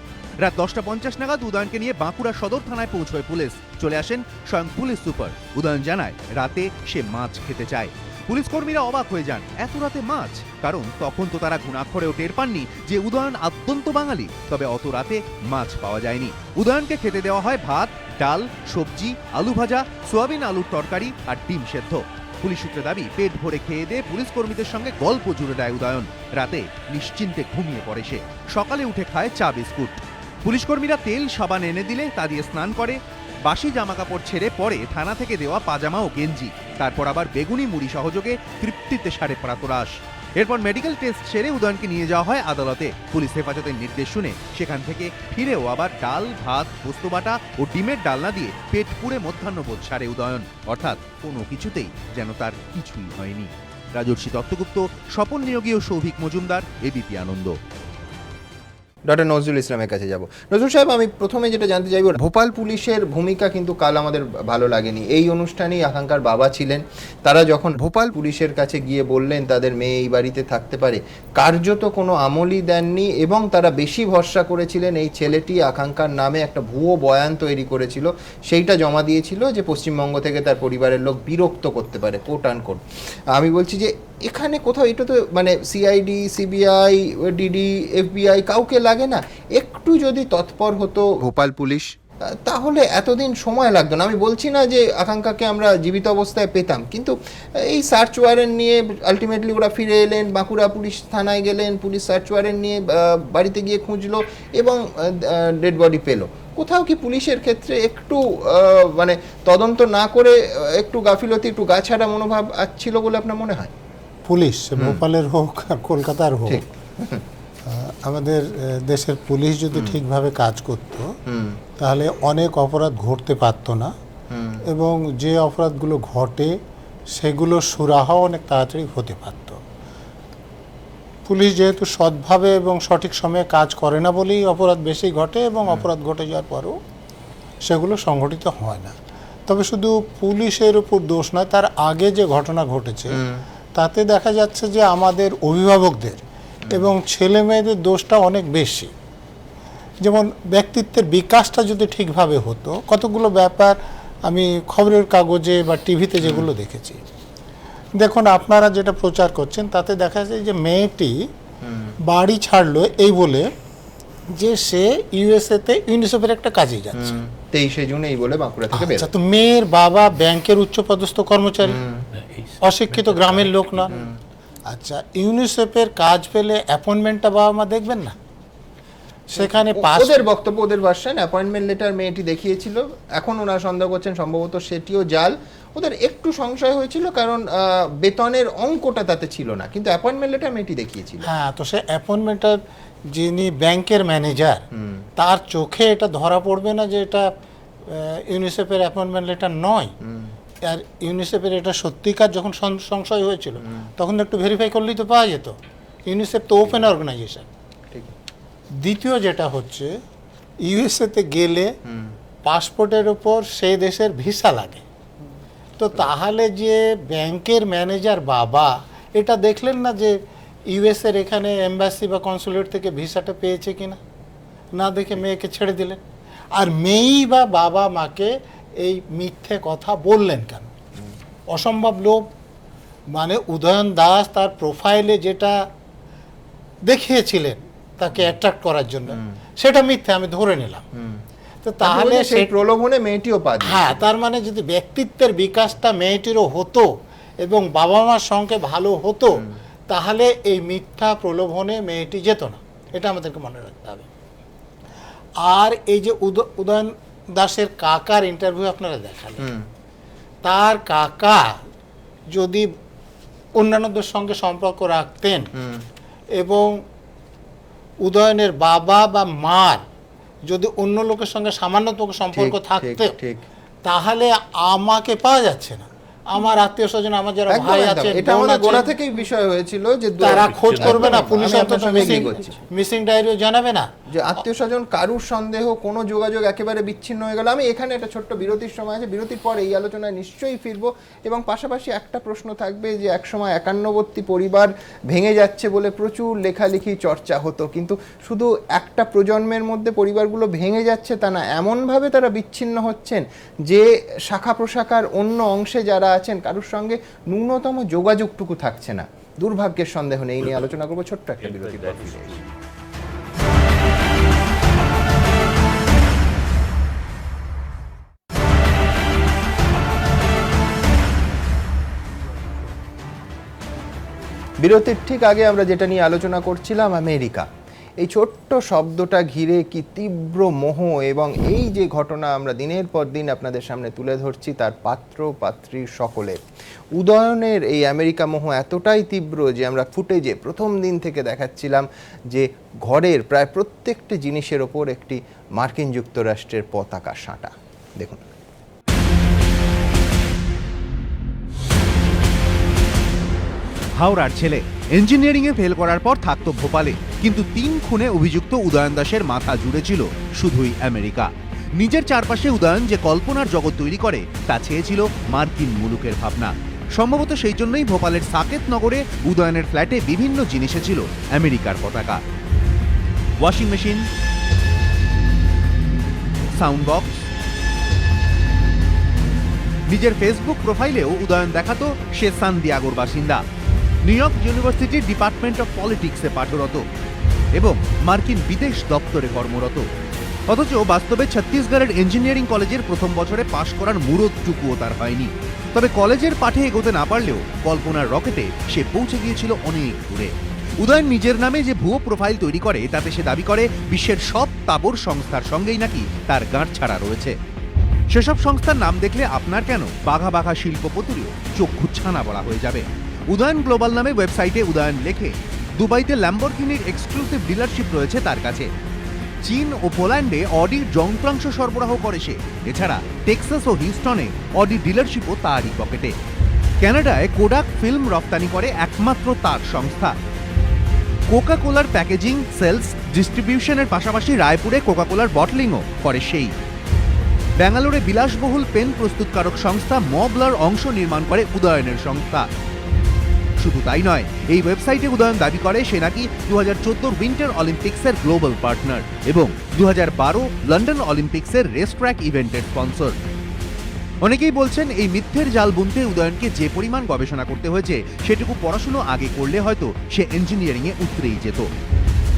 রাত 10:50 নাগাদ উদয়নকে নিয়ে বাঁকুড়া সদর থানায় পৌঁছয় পুলিশ। চলে আসেন স্বয়ং পুলিশ সুপার। উদয়ন জানায় রাতে সে মাছ খেতে চায়। পুলিশ কর্মীরা অবাক হয়ে যান, এত রাতে মাছ? কারণ তখন তো তারা ঘুণাক্ষরেও টের পাননি যে উদয়ন আদ্যন্ত বাঙালি। তবে অত রাতে মাছ পাওয়া যায়নি। উদয়নকে খেতে দেওয়া হয় ভাত, ডাল, সবজি, আলু ভাজা, সোয়াবিন আলুর তরকারি আর ডিম সেদ্ধ। পুলিশ সূত্রে দাবি পেট ভরে খেয়ে দিয়ে পুলিশ কর্মীদের সঙ্গে গল্প জুড়ে দেয় উদয়ন। রাতে নিশ্চিন্তে ঘুমিয়ে পড়ে সে। সকালে উঠে খায় চা বিস্কুট। পুলিশ কর্মীরা তেল সাবান এনে দিলে তা দিয়ে স্নান করে। বাসি জামাকাপড় ছেড়ে পরে থানা থেকে দেওয়া পাজামা ও গেঞ্জি। তারপর আবার বেগুনি মুড়ি সহযোগে তৃপ্তিতে সারে প্রাতরাশ। এরপর মেডিকেল টেস্ট সেরে উদয়নকে নিয়ে যাওয়া হয় আদালতে। পুলিশ হেফাজতের নির্দেশ শুনে সেখান থেকে ফিরেও আবার ডাল, ভাত, পোস্তবাটা ও ডিমের ডালনা দিয়ে পেট পুড়ে মধ্যাহ্নভোজ সারে উদয়ন। অর্থাৎ কোনো কিছুতেই যেন তার কিছুই হয়নি। রাজর্ষি দত্তগুপ্ত, স্বপন নিয়োগী ও সৌভিক মজুমদার, এবিপি আনন্দ। ডক্টর নজরুল ইসলামের কাছে যাব। নজরুল সাহেব, আমি প্রথমে যেটা জানতে চাইব, ভোপাল পুলিশের ভূমিকা কিন্তু কাল আমাদের ভালো লাগেনি। এই অনুষ্ঠানেই আকাঙ্ক্ষার বাবা ছিলেন। তারা যখন ভোপাল পুলিশের কাছে গিয়ে বললেন তাদের মেয়ে এই বাড়িতে থাকতে পারে, কার্যত কোনো আমলই দেননি এবং তারা বেশি ভরসা করেছিলেন এই ছেলেটি আকাঙ্ক্ষার নামে একটা ভুয়ো বয়ান তৈরি করেছিল, সেইটা জমা দিয়েছিল যে পশ্চিমবঙ্গ থেকে তার পরিবারের লোক বিরক্ত করতে পারে, কোট আন কোট। আমি বলছি যে এখানে কোথাও এটা তো মানে সিআইডি, সিবিআই, ডিডি, এফবিআই কাউকে লাগে না? একটু যদি তৎপর হতো ভোপাল পুলিশ তাহলে এতদিন সময় লাগতো না। আমি বলছি না যে আকাঙ্ক্ষাকে আমরা জীবিত অবস্থায় পেতাম, কিন্তু এই সার্চ ওয়ারেন্ট নিয়ে আলটিমেটলি ওরা ফিরে এলেন, বাঁকুড়া পুলিশ থানায় গেলেন, পুলিশ সার্চ ওয়ারেন্ট নিয়ে বাড়িতে গিয়ে খুঁজলো এবং ডেড বডি পেলো। কোথাও কি পুলিশের ক্ষেত্রে একটু মানে তদন্ত না করে একটু গাফিলতি, একটু গাছাড়া মনোভাব ছিল বলে আপনার মনে হয়? পুলিশ ভোপালের হোক আর কলকাতার হোক, আমাদের দেশের পুলিশ যদি ঠিকভাবে কাজ করত তাহলে অনেক অপরাধ ঘটতে পারতো না, এবং যে অপরাধগুলো ঘটে সেগুলো সুরাহা অনেক তাড়াতাড়ি হতে পারত। পুলিশ যেহেতু সৎভাবে এবং সঠিক সময়ে কাজ করে না বলেই অপরাধ বেশি ঘটে, এবং অপরাধ ঘটে যাওয়ার পরেও সেগুলো সংগঠিত হয় না। তবে শুধু পুলিশের উপর দোষ নয়, তার আগে যে ঘটনা ঘটেছে তাতে দেখা যাচ্ছে যে আমাদের অভিভাবকদের এবং ছেলে মেয়েদের দোষটা অনেক বেশি। যেমন ব্যক্তিত্বের বিকাশটা যদি ঠিকভাবে হতো, কতগুলো ব্যাপার আমি খবরের কাগজে বা টিভিতে যেগুলো দেখেছি। দেখুন, আপনারা যেটা প্রচার করছেন তাতে দেখা যায় যে মেয়েটি বাড়ি ছাড়লো এই বলে যে সে ইউএসএতে ইউনিসেফের একটা কাজে যাচ্ছে, 23শে জুন এই বলে বাঁকুড়া থেকে বের। আচ্ছা, তো মেয়ের বাবা ব্যাংকের উচ্চপদস্থ কর্মচারী, অশিক্ষিত গ্রামের লোক না। আচ্ছা, ইউনিসেফের কাজ পেলে অ্যাপয়েন্টমেন্টটা বাবা মা দেখবেন না? সেখানে ওদের বক্তব্য, ওদের ভার্সন, অ্যাপয়েন্টমেন্ট লেটার মেয়েটি দেখিয়েছিল। এখন ওনারা সন্দেহ করছেন সম্ভবত সেটিও জাল। ওদের একটু সংশয় হয়েছিল কারণ বেতনের অঙ্কটা তাতে ছিল না, কিন্তু অ্যাপয়েন্টমেন্ট লেটার মেয়েটি দেখিয়েছিল। হ্যাঁ, তো সে অ্যাপয়েন্টমেন্টের যিনি ব্যাংকের ম্যানেজার, তার চোখে এটা ধরা পড়বে না যে এটা ইউনিসেফের অ্যাপয়েন্টমেন্ট লেটার নয়? আর ইউনিসেফের এটা সত্যিকার যখন সংশয় হয়েছিল তখন একটু ভেরিফাই করলেই তো পাওয়া যেত। ইউনিসেফ তো ওপেন অর্গানাইজেশন। দ্বিতীয় যেটা হচ্ছে, ইউএসএতে গেলে পাসপোর্টের উপর সেই দেশের ভিসা লাগে। তো তাহলে যে ব্যাংকের ম্যানেজার বাবা এটা দেখলেন না যে ইউএসএর এখানে এম্বাসি বা কনসুলেট থেকে ভিসাটা পেয়েছে কিনা? না দেখে মেয়েকে ছেড়ে দিলেন। আর মেয়েই বা বাবা মাকে এই মিথ্যে কথা বললেন কেন? অসম্ভব লোভ। মানে উদয়ন দাস তার প্রোফাইলে যেটা দেখিয়েছিলেন তাকে অ্যাট্রাক্ট করার জন্য, সেটা মিথ্যে আমি ধরে নিলাম। তো তাহলে সেই প্রলোভনে মেয়েটিও পা দিয়েছে। হ্যাঁ, তার মানে যদি ব্যক্তিত্বের বিকাশটা মেয়েটিরও হতো এবং বাবা মার সঙ্গে ভালো হতো, তাহলে এই মিথ্যা প্রলোভনে মেয়েটি যেত না, এটা আমাদেরকে মনে রাখতে হবে। আর এই যে উদয়ন দাসের কাকার ইন্টারভিউ আপনারা দেখালেন, তার কাকা যদি অন্যান্যদের সঙ্গে সম্পর্ক রাখতেন এবং উদয়নের বাবা বা মার যদি অন্য লোকের সঙ্গে সামান্যতম সম্পর্ক থাকতো, তাহলে আমাকে পাওয়া যাচ্ছে না। আমার আত্মীয় স্বজন, আমার যারা ভাই আছে, এটা আমাদের গোড়া থেকেই বিষয় হয়েছিল যে তারা খোঁজ করবে না, পুলিশ অন্তত মিসিং ডায়েরিও জানাবে না, যে আত্মীয় স্বজন কারুর সন্দেহ, কোনো যোগাযোগ একেবারে বিচ্ছিন্ন হয়ে গেল। আমি এখানে একটা ছোট্ট বিরতির সময় আছে, বিরতির পর এই আলোচনায় নিশ্চয়ই ফিরবো এবং পাশাপাশি একটা প্রশ্ন থাকবে যে একসময় 51বর্তী পরিবার ভেঙে যাচ্ছে বলে প্রচুর লেখালেখি চর্চা হতো, কিন্তু শুধু একটা প্রজন্মের মধ্যে পরিবারগুলো ভেঙে যাচ্ছে তা না, এমনভাবে তারা বিচ্ছিন্ন হচ্ছেন যে শাখা প্রশাখার অন্য অংশে যারা আছেন কারুর সঙ্গে ন্যূনতম যোগাযোগটুকু থাকছে না। দুর্ভাগ্যের সন্দেহ নেই, নিয়ে আলোচনা করবো ছোট্ট একটা বিরতি। বিরতির ঠিক আগে আমরা যেটা নিয়ে আলোচনা করছিলাম, আমেরিকা, এই ছোট্ট শব্দটা ঘিরে কি তীব্র মোহ, এবং এই যে ঘটনা আমরা দিনের পর দিন আপনাদের সামনে তুলে ধরছি তার পাত্র পাত্রী সকলের। উদয়নের এই আমেরিকা মোহ এতটাই তীব্র যে আমরা ফুটেজে প্রথম দিন থেকে দেখাচ্ছিলাম যে ঘরের প্রায় প্রত্যেকটি জিনিসের ওপর একটি মার্কিন যুক্তরাষ্ট্রের পতাকা সাঁটা। দেখুন, হাওড়ার ছেলে ইঞ্জিনিয়ারিংয়ে ফেল করার পর থাকতো ভোপালে, কিন্তু 3 খুনে অভিযুক্ত উদয়ন দাসের মাথা জুড়ে ছিল শুধুই আমেরিকা। নিজের চারপাশে উদয়ন যে কল্পনার জগৎ তৈরি করে তা চেয়েছিল মার্কিন মুলুকের ভাবনা। সম্ভবত সেই জন্যই ভোপালের সাকেত নগরে উদয়নের ফ্ল্যাটে বিভিন্ন জিনিসে ছিল আমেরিকার পতাকা। Washing machine, sound box. নিজের ফেসবুক প্রোফাইলেও উদয়ন দেখাতো সে সান দিয়াগোর বাসিন্দা, নিউ ইয়র্ক ইউনিভার্সিটির ডিপার্টমেন্ট অফ পলিটিক্সে পাঠরত এবং মার্কিন বিদেশ দপ্তরে কর্মরত। অথচ বাস্তবে ছত্তিশগড়ের ইঞ্জিনিয়ারিং কলেজের প্রথম বছরে পাশ করার মুরদটুকুও তার হয়নি। তবে কলেজের পাঠে এগোতে না পারলেও কল্পনার রকেটে সে পৌঁছে গিয়েছিল অনেক দূরে। উদয়ন নিজের নামে যে ভুয়ো প্রোফাইল তৈরি করে তাতে সে দাবি করে বিশ্বের সব তাবড় সংস্থার সঙ্গেই নাকি তার গাঁটছাড়া রয়েছে। সেসব সংস্থার নাম দেখলে আপনার কেন বাঘা বাঘা শিল্পপতিরও চক্ষু ছানা বড়া হয়ে যাবে। উদয়ন গ্লোবাল নামে ওয়েবসাইটে উদয়ন লেখে দুবাইতে ল্যাম্বরগিনির এক্সক্লুসিভ ডিলারশিপ রয়েছে তার কাছে। চীন ও পোল্যান্ডে অডির যন্ত্রাংশ সরবরাহ করে সে। এছাড়া টেক্সাস ও হিউস্টনে অডি ডিলারশিপও তারই পকেটে। কানাডায় কোডাক ফিল্ম রপ্তানি করে একমাত্র তার সংস্থা। কোকা কোলার প্যাকেজিং, সেলস, ডিস্ট্রিবিউশনের পাশাপাশি রায়পুরে কোকা কোলার বটলিংও করে সেই। ব্যাঙ্গালোরে বিলাসবহুল পেন প্রস্তুতকারক সংস্থা মবলার অংশ নির্মাণ করে উদয়নের সংস্থা। শুধু তাই নয়, এই ওয়েবসাইটে উদয়ন দাবি করে সে নাকি 2014 উইন্টার অলিম্পিক্সের গ্লোবাল পার্টনার এবং 2012 লন্ডন অলিম্পিক্সের রেস ট্র্যাক ইভেন্টের স্পন্সর। অনেকেই বলছেন এই মিথ্যের জাল বুনতে উদয়নকে যে পরিমাণ গবেষণা করতে হয়েছে সেটুকু পড়াশুনো আগে করলে হয়তো সে ইঞ্জিনিয়ারিংয়ে উতরেই যেত।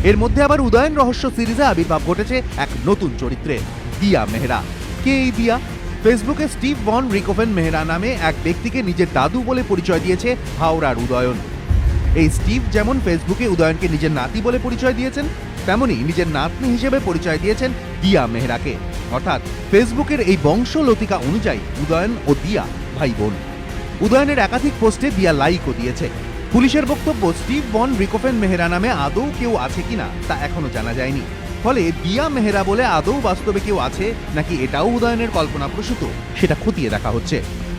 এর মধ্যে আবার উদয়ন রহস্য সিরিজে আবির্ভাব ঘটেছে এক নতুন চরিত্রে, দিয়া মেহরা। কে এই দিয়া? ফেসবুকে স্টিভ ভন রিকোভেন মেহরা নামে এক ব্যক্তিকে নিজের দাদু বলে পরিচয় দিয়েছে হাওড়ার উদয়ন। এই স্টিভ যেমন ফেসবুকে উদয়নকে নিজের নাতি বলে পরিচয় দিয়েছেন, তেমনি নিজের নাতনি হিসেবে পরিচয় দিয়েছেন দিয়া মেহরাকে। অর্থাৎ ফেসবুকের এই বংশলতিকা অনুযায়ী উদয়ন ও দিয়া ভাই বোন। উদয়নের একাধিক পোস্টে দিয়া লাইকও দিয়েছে। পুলিশের বক্তব্য, স্টিভ ভন রিকোভেন মেহরা নামে আদৌ কেউ আছে কিনা তা এখনো জানা যায়নি। ফলে দিয়া মেহরা বলে আদৌ বাস্তবে কেউ আছে নাকি এটাও উদয়নের কল্পনাপ্রসূত সেটা খতিয়ে দেখা হচ্ছে।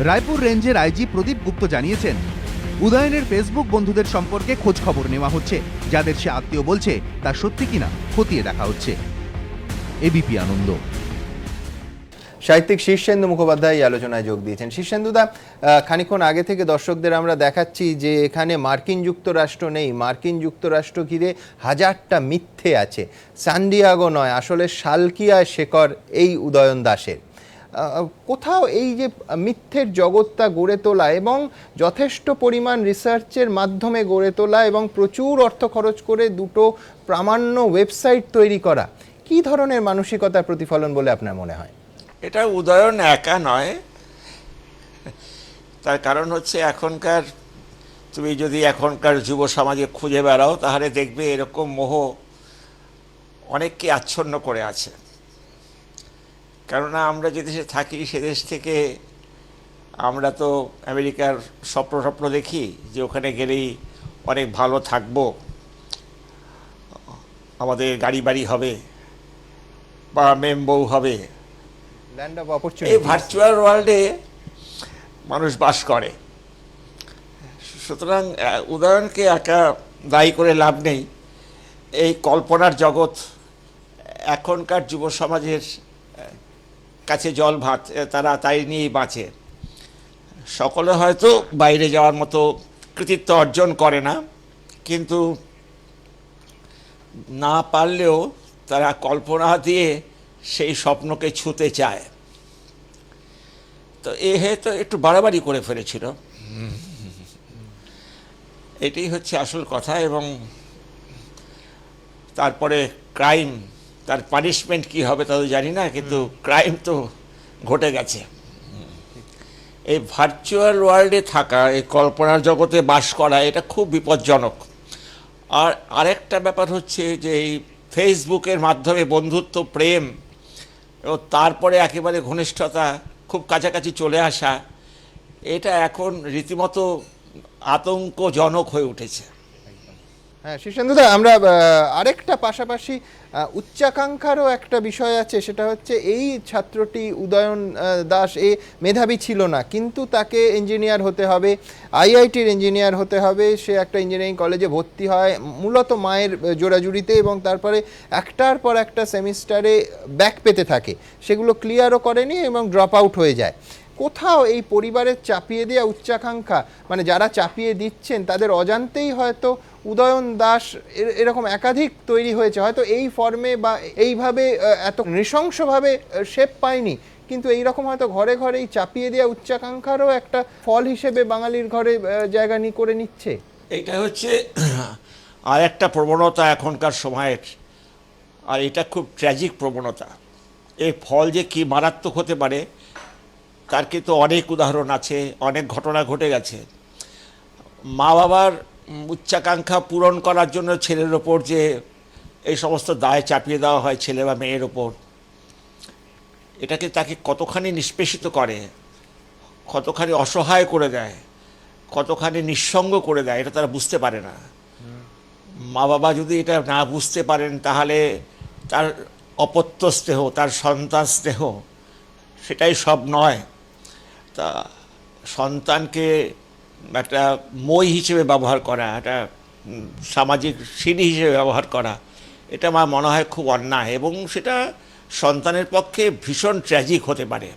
রায়পুর রেঞ্জের আইজি প্রদীপ গুপ্ত জানিয়েছেন, উদয়নের ফেসবুক বন্ধুদের সম্পর্কে খোঁজ খবর নেওয়া হচ্ছে, যাদের সে আত্মীয় বলছে তা সত্যি কিনা খতিয়ে দেখা হচ্ছে। এবিপি আনন্দ। সাহিত্যিক শীর্ষেন্দু মুখোপাধ্যায় আলোচনায় যোগ দিয়েছেন। শীর্ষেন্দুদা, খানিকক্ষণ আগে থেকে দর্শকদের আমরা দেখাচ্ছি যে এখানে মার্কিন যুক্তরাষ্ট্র নেই, মার্কিন যুক্তরাষ্ট্র ঘিরে হাজারটা মিথ্যে আছে। সান ডিয়াগো নয়, আসলে শালকিয়া শেখর এই উদয়ন দাসের। কোথাও এই যে মিথ্যের জগৎটা গড়ে তোলা এবং যথেষ্ট পরিমাণ রিসার্চের মাধ্যমে গড়ে তোলা এবং প্রচুর অর্থ খরচ করে দুটো প্রামাণ্য ওয়েবসাইট তৈরি করা কি ধরনের মানসিকতার প্রতিফলন বলে আপনার মনে হয়? এটা উদয়ন একা নয়, তার কারণ হচ্ছে এখনকার, তুমি যদি এখনকার যুব সমাজে খুঁজে বেড়াও তাহলে দেখবে এরকম মোহ অনেককে আচ্ছন্ন করে আছে। কেননা আমরা যে দেশে থাকি সে দেশ থেকে আমরা তো আমেরিকার স্বপ্ন দেখি যে ওখানে গেলেই অনেক ভালো থাকবো, আমাদের গাড়ি বাড়ি হবে বা মেম বউ হবে। ল্যান্ড অফ এই অপরচুনিটি ভার্চুয়াল ওয়ার্ল্ডে মানুষ বাস করে। সুতরাং উদয়নকে একা দায়ী করে লাভ নেই। এই কল্পনার জগৎ এখনকার যুব সমাজের কাছে জল ভাত, তারা তাই নিয়েই বাঁচে। সকলে হয়তো বাইরে যাওয়ার মতো কৃতিত্ব অর্জন করে না, কিন্তু না পারলেও তারা কল্পনা দিয়ে সেই স্বপ্নকে ছুঁতে চায়। তো এ হয়তো একটু বাড়াবাড়ি করে ফেলেছিল, এটাই হচ্ছে আসল কথা। এবং তারপরে ক্রাইম, তার পানিশমেন্ট কি হবে তা তো জানি না, কিন্তু ক্রাইম তো ঘটে গেছে। এই ভার্চুয়াল ওয়ার্ল্ডে থাকা, এই কল্পনার জগতে বাস করা, এটা খুব বিপজ্জনক। আর আরেকটা ব্যাপার হচ্ছে যে এই ফেসবুকের মাধ্যমে বন্ধুত্ব, প্রেম এবং তারপরে একেবারে ঘনিষ্ঠতা, খুব কাছাকাছি চলে আসা, এটা এখন রীতিমতো আতঙ্কজনক হয়ে উঠেছে। হ্যাঁ শীর্ষেন্দুদা, আমরা আরেকটা পাশাপাশি উচ্চাকাঙ্ক্ষারও একটা বিষয় আছে, সেটা হচ্ছে এই ছাত্রটি উদয়ন দাস এ মেধাবী ছিল না, কিন্তু তাকে ইঞ্জিনিয়ার হতে হবে, আইআইটির ইঞ্জিনিয়ার হতে হবে। সে একটা ইঞ্জিনিয়ারিং কলেজে ভর্তি হয় মূলত মায়ের জোড়াজুড়িতে, এবং তারপরে একটার পর একটা সেমিস্টারে ব্যাক পেতে থাকে, সেগুলো ক্লিয়ারও করেনি এবং ড্রপ আউট হয়ে যায়। কোথাও এই পরিবারের চাপিয়ে দেওয়া উচ্চাকাঙ্ক্ষা, মানে যারা চাপিয়ে দিচ্ছেন তাদের অজান্তেই হয়তো উদয়ন দাস এরকম একাধিক তৈরি হয়েছে, হয়তো এই ফর্মে বা এইভাবে এত নৃশংসভাবে শেপ পায়নি, কিন্তু এইরকম হয়তো ঘরে ঘরেই চাপিয়ে দেওয়া উচ্চাকাঙ্ক্ষারও একটা ফল হিসেবে বাঙালির ঘরে জায়গা করে নিচ্ছে। এটা হচ্ছে আর একটা প্রবণতা এখনকার সময়ের, আর এটা খুব ট্র্যাজিক প্রবণতা। এর ফল যে কি মারাত্মক হতে পারে তার কিন্তু অনেক উদাহরণ আছে, অনেক ঘটনা ঘটে গেছে। মা বাবার উচ্চাকাঙ্ক্ষা পূরণ করার জন্য ছেলের ওপর যে এই সমস্ত দায় চাপিয়ে দেওয়া হয় ছেলে বা মেয়ের ওপর, এটাকে তাকে কতখানি নিষ্পেষিত করে, কতখানি অসহায় করে দেয়, কতখানি নিঃসঙ্গ করে দেয়, এটা তারা বুঝতে পারে না। মা বাবা যদি এটা না বুঝতে পারেন তাহলে তার অপত্য স্নেহ, তার সন্তান স্নেহ, সেটাই সব নয়। তা সন্তানকে একটা মই হিসেবে ব্যবহার করা, একটা সামাজিক সিঁড়ি হিসেবে ব্যবহার করা, এটা আমার মনে হয় খুব অন্যায়, এবং সেটা সন্তানের পক্ষে ভীষণ ট্র্যাজিক হতে পারে।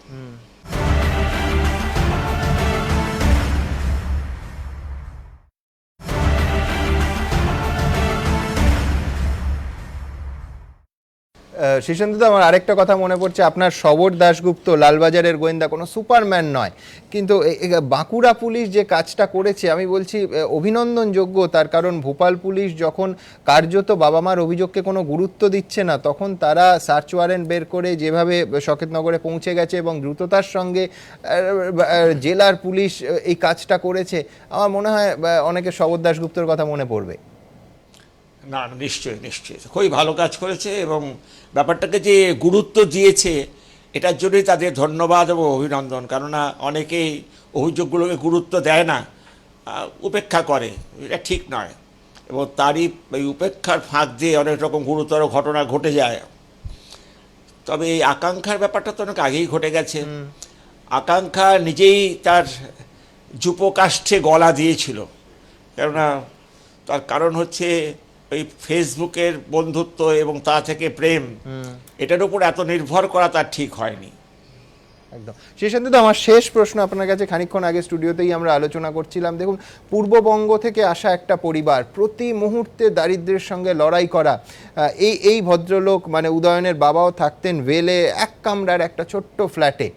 শীর্ষেন্দুদা, আমার আরেকটা কথা মনে পড়ছে, আপনার শবর দাশগুপ্ত লালবাজারের গোয়েন্দা কোনো সুপারম্যান নয়, কিন্তু বাঁকুড়া পুলিশ যে কাজটা করেছে আমি বলছি অভিনন্দনযোগ্য। তার কারণ ভোপাল পুলিশ যখন কার্যত বাবা মার অভিযোগকে কোনো গুরুত্ব দিচ্ছে না, তখন তারা সার্চ ওয়ারেন্ট বের করে যেভাবে শকেতনগরে পৌঁছে গেছে এবং দ্রুততার সঙ্গে জেলার পুলিশ এই কাজটা করেছে, আমার মনে হয় অনেকে শবর দাশগুপ্তর কথা মনে পড়বে। না, নিশ্চয়ই নিশ্চয়ই খুবই ভালো কাজ করেছে, এবং ব্যাপারটাকে যে গুরুত্ব দিয়েছে এটার জন্যই তাদের ধন্যবাদ এবং অভিনন্দন। কেননা অনেকেই অভিযোগগুলোকে গুরুত্ব দেয় না, উপেক্ষা করে, এটা ঠিক নয়। এবং তারই এই উপেক্ষার ফাঁক দিয়ে অনেক রকম গুরুতর ঘটনা ঘটে যায়। তবে এই আকাঙ্ক্ষার ব্যাপারটা তো অনেক আগেই ঘটে গেছে। আকাঙ্ক্ষা নিজেই তার যুপকাষ্ঠে গলা দিয়েছিল, কেননা তার কারণ হচ্ছে ওই ফেসবুকের বন্ধুত্ব এবং তা থেকে প্রেম, এটার উপর এত নির্ভর করা তার ঠিক হয়নি। একদম। শীর্ষেন্দু, আমার শেষ প্রশ্ন আপনার কাছে, খানিকক্ষণ আগে স্টুডিওতেই আমরা আলোচনা করছিলাম, দেখুন পূর্ববঙ্গ থেকে আসা একটা পরিবার, প্রতি মুহূর্তে দারিদ্র্যের সঙ্গে লড়াই করা, এই ভদ্রলোক মানে উদয়নের বাবাও থাকতেন ভেলে এক কামরার একটা ছোট্ট ফ্ল্যাটে,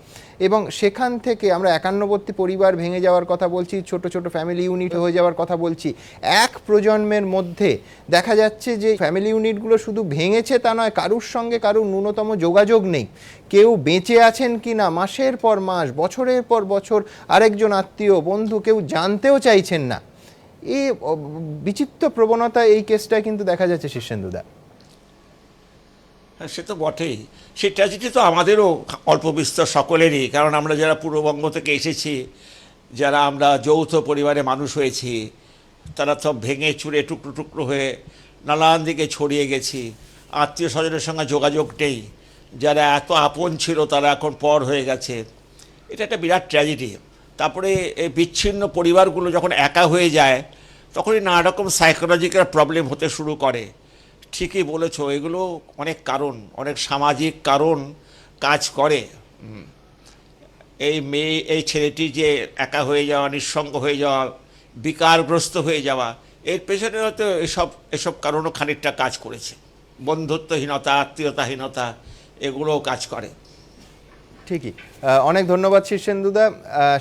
এবং সেখান থেকে আমরা 51বর্তী পরিবার ভেঙে যাওয়ার কথা বলছি, ছোট ছোট ফ্যামিলি ইউনিট হয়ে যাওয়ার কথা বলছি। এক প্রজন্মের মধ্যে দেখা যাচ্ছে যে ফ্যামিলি ইউনিটগুলো শুধু ভেঙেছে তা নয়, কারুর সঙ্গে কারুর ন্যূনতম যোগাযোগ নেই, কেউ বেঁচে আছেন কি না মাসের পর মাস, বছরের পর বছর আরেকজন আত্মীয় বন্ধু কেউ জানতেও চাইছেন না। এই বিচিত্র প্রবণতা এই কেসটায় কিন্তু দেখা যাচ্ছে শীর্ষেন্দুদা। হ্যাঁ, সে তো বটেই। সেই ট্র্যাজেডি তো আমাদেরও অল্প বিস্তর সকলেরই, কারণ আমরা যারা পূর্ববঙ্গ থেকে এসেছি, যারা আমরা যৌথ পরিবারে মানুষ হয়েছি, তারা সব ভেঙে চুরে টুকরো টুকরো হয়ে নানান দিকে ছড়িয়ে গেছি, আত্মীয় স্বজনের সঙ্গে যোগাযোগ নেই, যারা এত আপন ছিল তারা এখন পর হয়ে গেছে। এটা একটা বিরাট ট্র্যাজেডি। তারপরে এই বিচ্ছিন্ন পরিবারগুলো যখন একা হয়ে যায় তখনই নানা রকম সাইকোলজিক্যাল প্রবলেম হতে শুরু করে। ঠিকই বলেছ, এগুলো অনেক কারণ, অনেক সামাজিক কারণ কাজ করে। এই ছেলেটি যে একা হয়ে যাওয়া, নিঃসঙ্গ হয়ে যাওয়া, বিকারগ্রস্ত হয়ে যাওয়া, এর পেছনে হয়তো এসব কারণও খানিকটা কাজ করেছে। বন্ধুত্বহীনতা, আত্মীয়তাহীনতা, এগুলোও কাজ করে। ঠিকই। অনেক ধন্যবাদ শীর্ষেন্দুদা।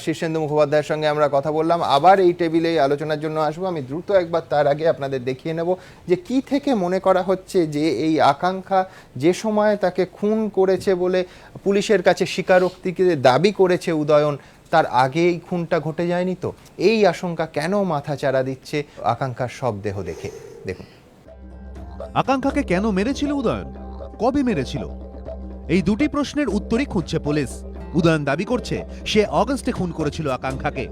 শীর্ষেন্দু মুখোপাধ্যায়ের সঙ্গে আমরা কথা বললাম, আবার এই টেবিলে আলোচনার জন্য আসবো। আমি দ্রুত একবার তার আগে আপনাদের দেখিয়ে নেব যে কি থেকে মনে করা হচ্ছে যে এই আকাঙ্ক্ষা যে সময় তাকে খুন করেছে বলে পুলিশের কাছে স্বীকারোক্তিকে দাবি করেছে উদয়ন, তার আগে এই খুনটা ঘটে যায়নি তো? এই আশঙ্কা কেন মাথা চাড়া দিচ্ছে আকাঙ্ক্ষার সব দেহ দেখে? দেখুন, আকাঙ্ক্ষাকে কেন মেরেছিল উদয়ন, কবে মেরেছিল, এই দুটি প্রশ্নের উত্তরই খুঁজছে পুলিশ। উদয়ন দাবি করছে সে অগস্টে খুন করেছিল আকাঙ্ক্ষাকে,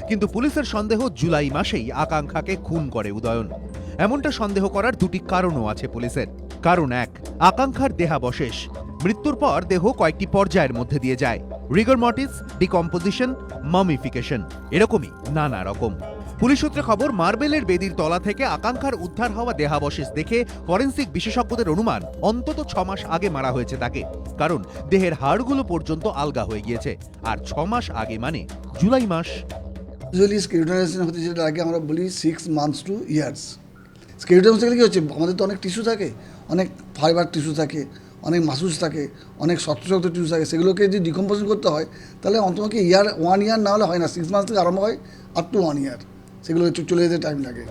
কিন্তু পুলিশের সন্দেহ জুলাই মাসেই আকাঙ্ক্ষাকে খুন করে উদয়ন। এমনটা সন্দেহ করার দুটি কারণও আছে পুলিশের। কারণ এক, আকাঙ্ক্ষার দেহাবশেষ। মৃত্যুর পর দেহ কয়েকটি পর্যায়ের মধ্যে দিয়ে যায়, রিগর মর্টিস, ডিকম্পোজিশন, মামিফিকেশন, এরকমই নানা রকম। পুলিশ সূত্রে খবর, মার্বেলের বেদির তলা থেকে আকাঙ্ক্ষার উদ্ধার হওয়া দেহাবশেষ দেখে ফরেনসিক বিশেষজ্ঞদের অনুমান অন্তত 6 মাস আগে মারা হয়েছে তাকে, কারণ দেহের হাড়গুলো পর্যন্ত আলগা হয়ে গিয়েছে। আর 6 মাস আগে মানে জুলাই মাস। ইউজুয়ালি স্কেলিটনাইজেশন হতে যেটা আগে আমরা বলি 6 মান্থস টু ইয়ার্স। স্কেলিটন থেকে কী হচ্ছে, আমাদের তো অনেক টিস্যু থাকে, অনেক ফাইবার টিস্যু থাকে, অনেক মাসুস থাকে, অনেক শক্ত শক্ত টিস্যু থাকে, সেগুলোকে যদি ডিকম্পোজিশন করতে হয় তাহলে অন্ততপক্ষে 1 ইয়ার না হলে হয় না। 6 মান্থ থেকে আরম্ভ হয় আপ টু 1 ইয়ার, সেগুলো চলে যেতে টাইম লাগে।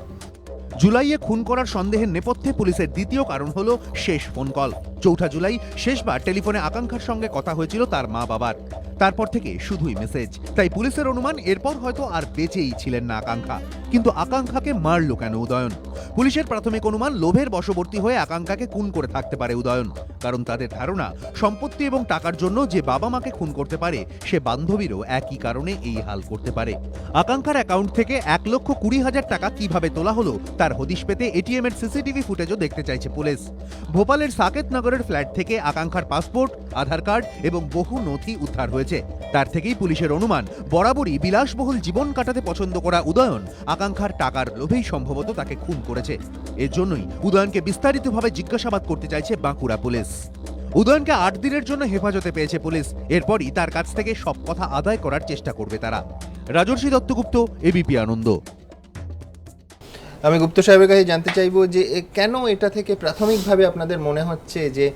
জুলাইয়ে খুন করার সন্দেহের নেপথ্যে পুলিশের দ্বিতীয় কারণ হলো শেষ ফোন কল। 4 জুলাই শেষবার টেলিফোনে আকাঙ্ক্ষার সঙ্গে কথা হয়েছিল তার মা বাবার, তারপর থেকে শুধুই মেসেজ। তাই পুলিশের অনুমান এরপর হয়তো আর বেঁচেই ছিলেন না আকাঙ্ক্ষা। কিন্তু আকাঙ্ক্ষাকে মারল কেন উদয়ন? পুলিশের প্রাথমিক অনুমান, লোভের বশবর্তী হয়ে আকাঙ্ক্ষাকে খুন করে থাকতে পারে উদয়ন। কারণ তাদের ধারণা, সম্পত্তি এবং টাকার জন্য যে বাবা মাকে খুন করতে পারে সে বান্ধবীরও একই কারণে এই হাল করতে পারে। আকাঙ্ক্ষার অ্যাকাউন্ট থেকে 1,20,000 টাকা কিভাবে তোলা হলো তার হদিশ পেতে এটিএম এর সিসিটিভি ফুটেজও দেখতে চাইছে পুলিশ। ভোপালের সাকেত নগরের ফ্ল্যাট থেকে আকাঙ্ক্ষার পাসপোর্ট, আধার কার্ড এবং বহু নথি উদ্ধার হয়েছে। তার থেকেই পুলিশের অনুমান, বরাবরই বিলাসবহুল জীবন কাটাতে পছন্দ করা উদয়ন আকাঙ্ক্ষার টাকার লোভেই সম্ভবত তাকে খুন করেছে। এর জন্যই উদয়নকে বিস্তারিতভাবে জিজ্ঞাসাবাদ করতে চাইছে বাঁকুড়া পুলিশ। উদয়নকে 8 দিনের জন্য হেফাজতে পেয়েছে পুলিশ। এরপরই তার কাছ থেকে সব কথা আদায় করার চেষ্টা করবে তারা। রাজর্ষি দত্তগুপ্ত, এবিপি আনন্দ। আমি গুপ্ত সাহেবের কাছে জানতে চাইবো যে কেন এটা থেকে প্রাথমিকভাবে আপনাদের মনে হচ্ছে যে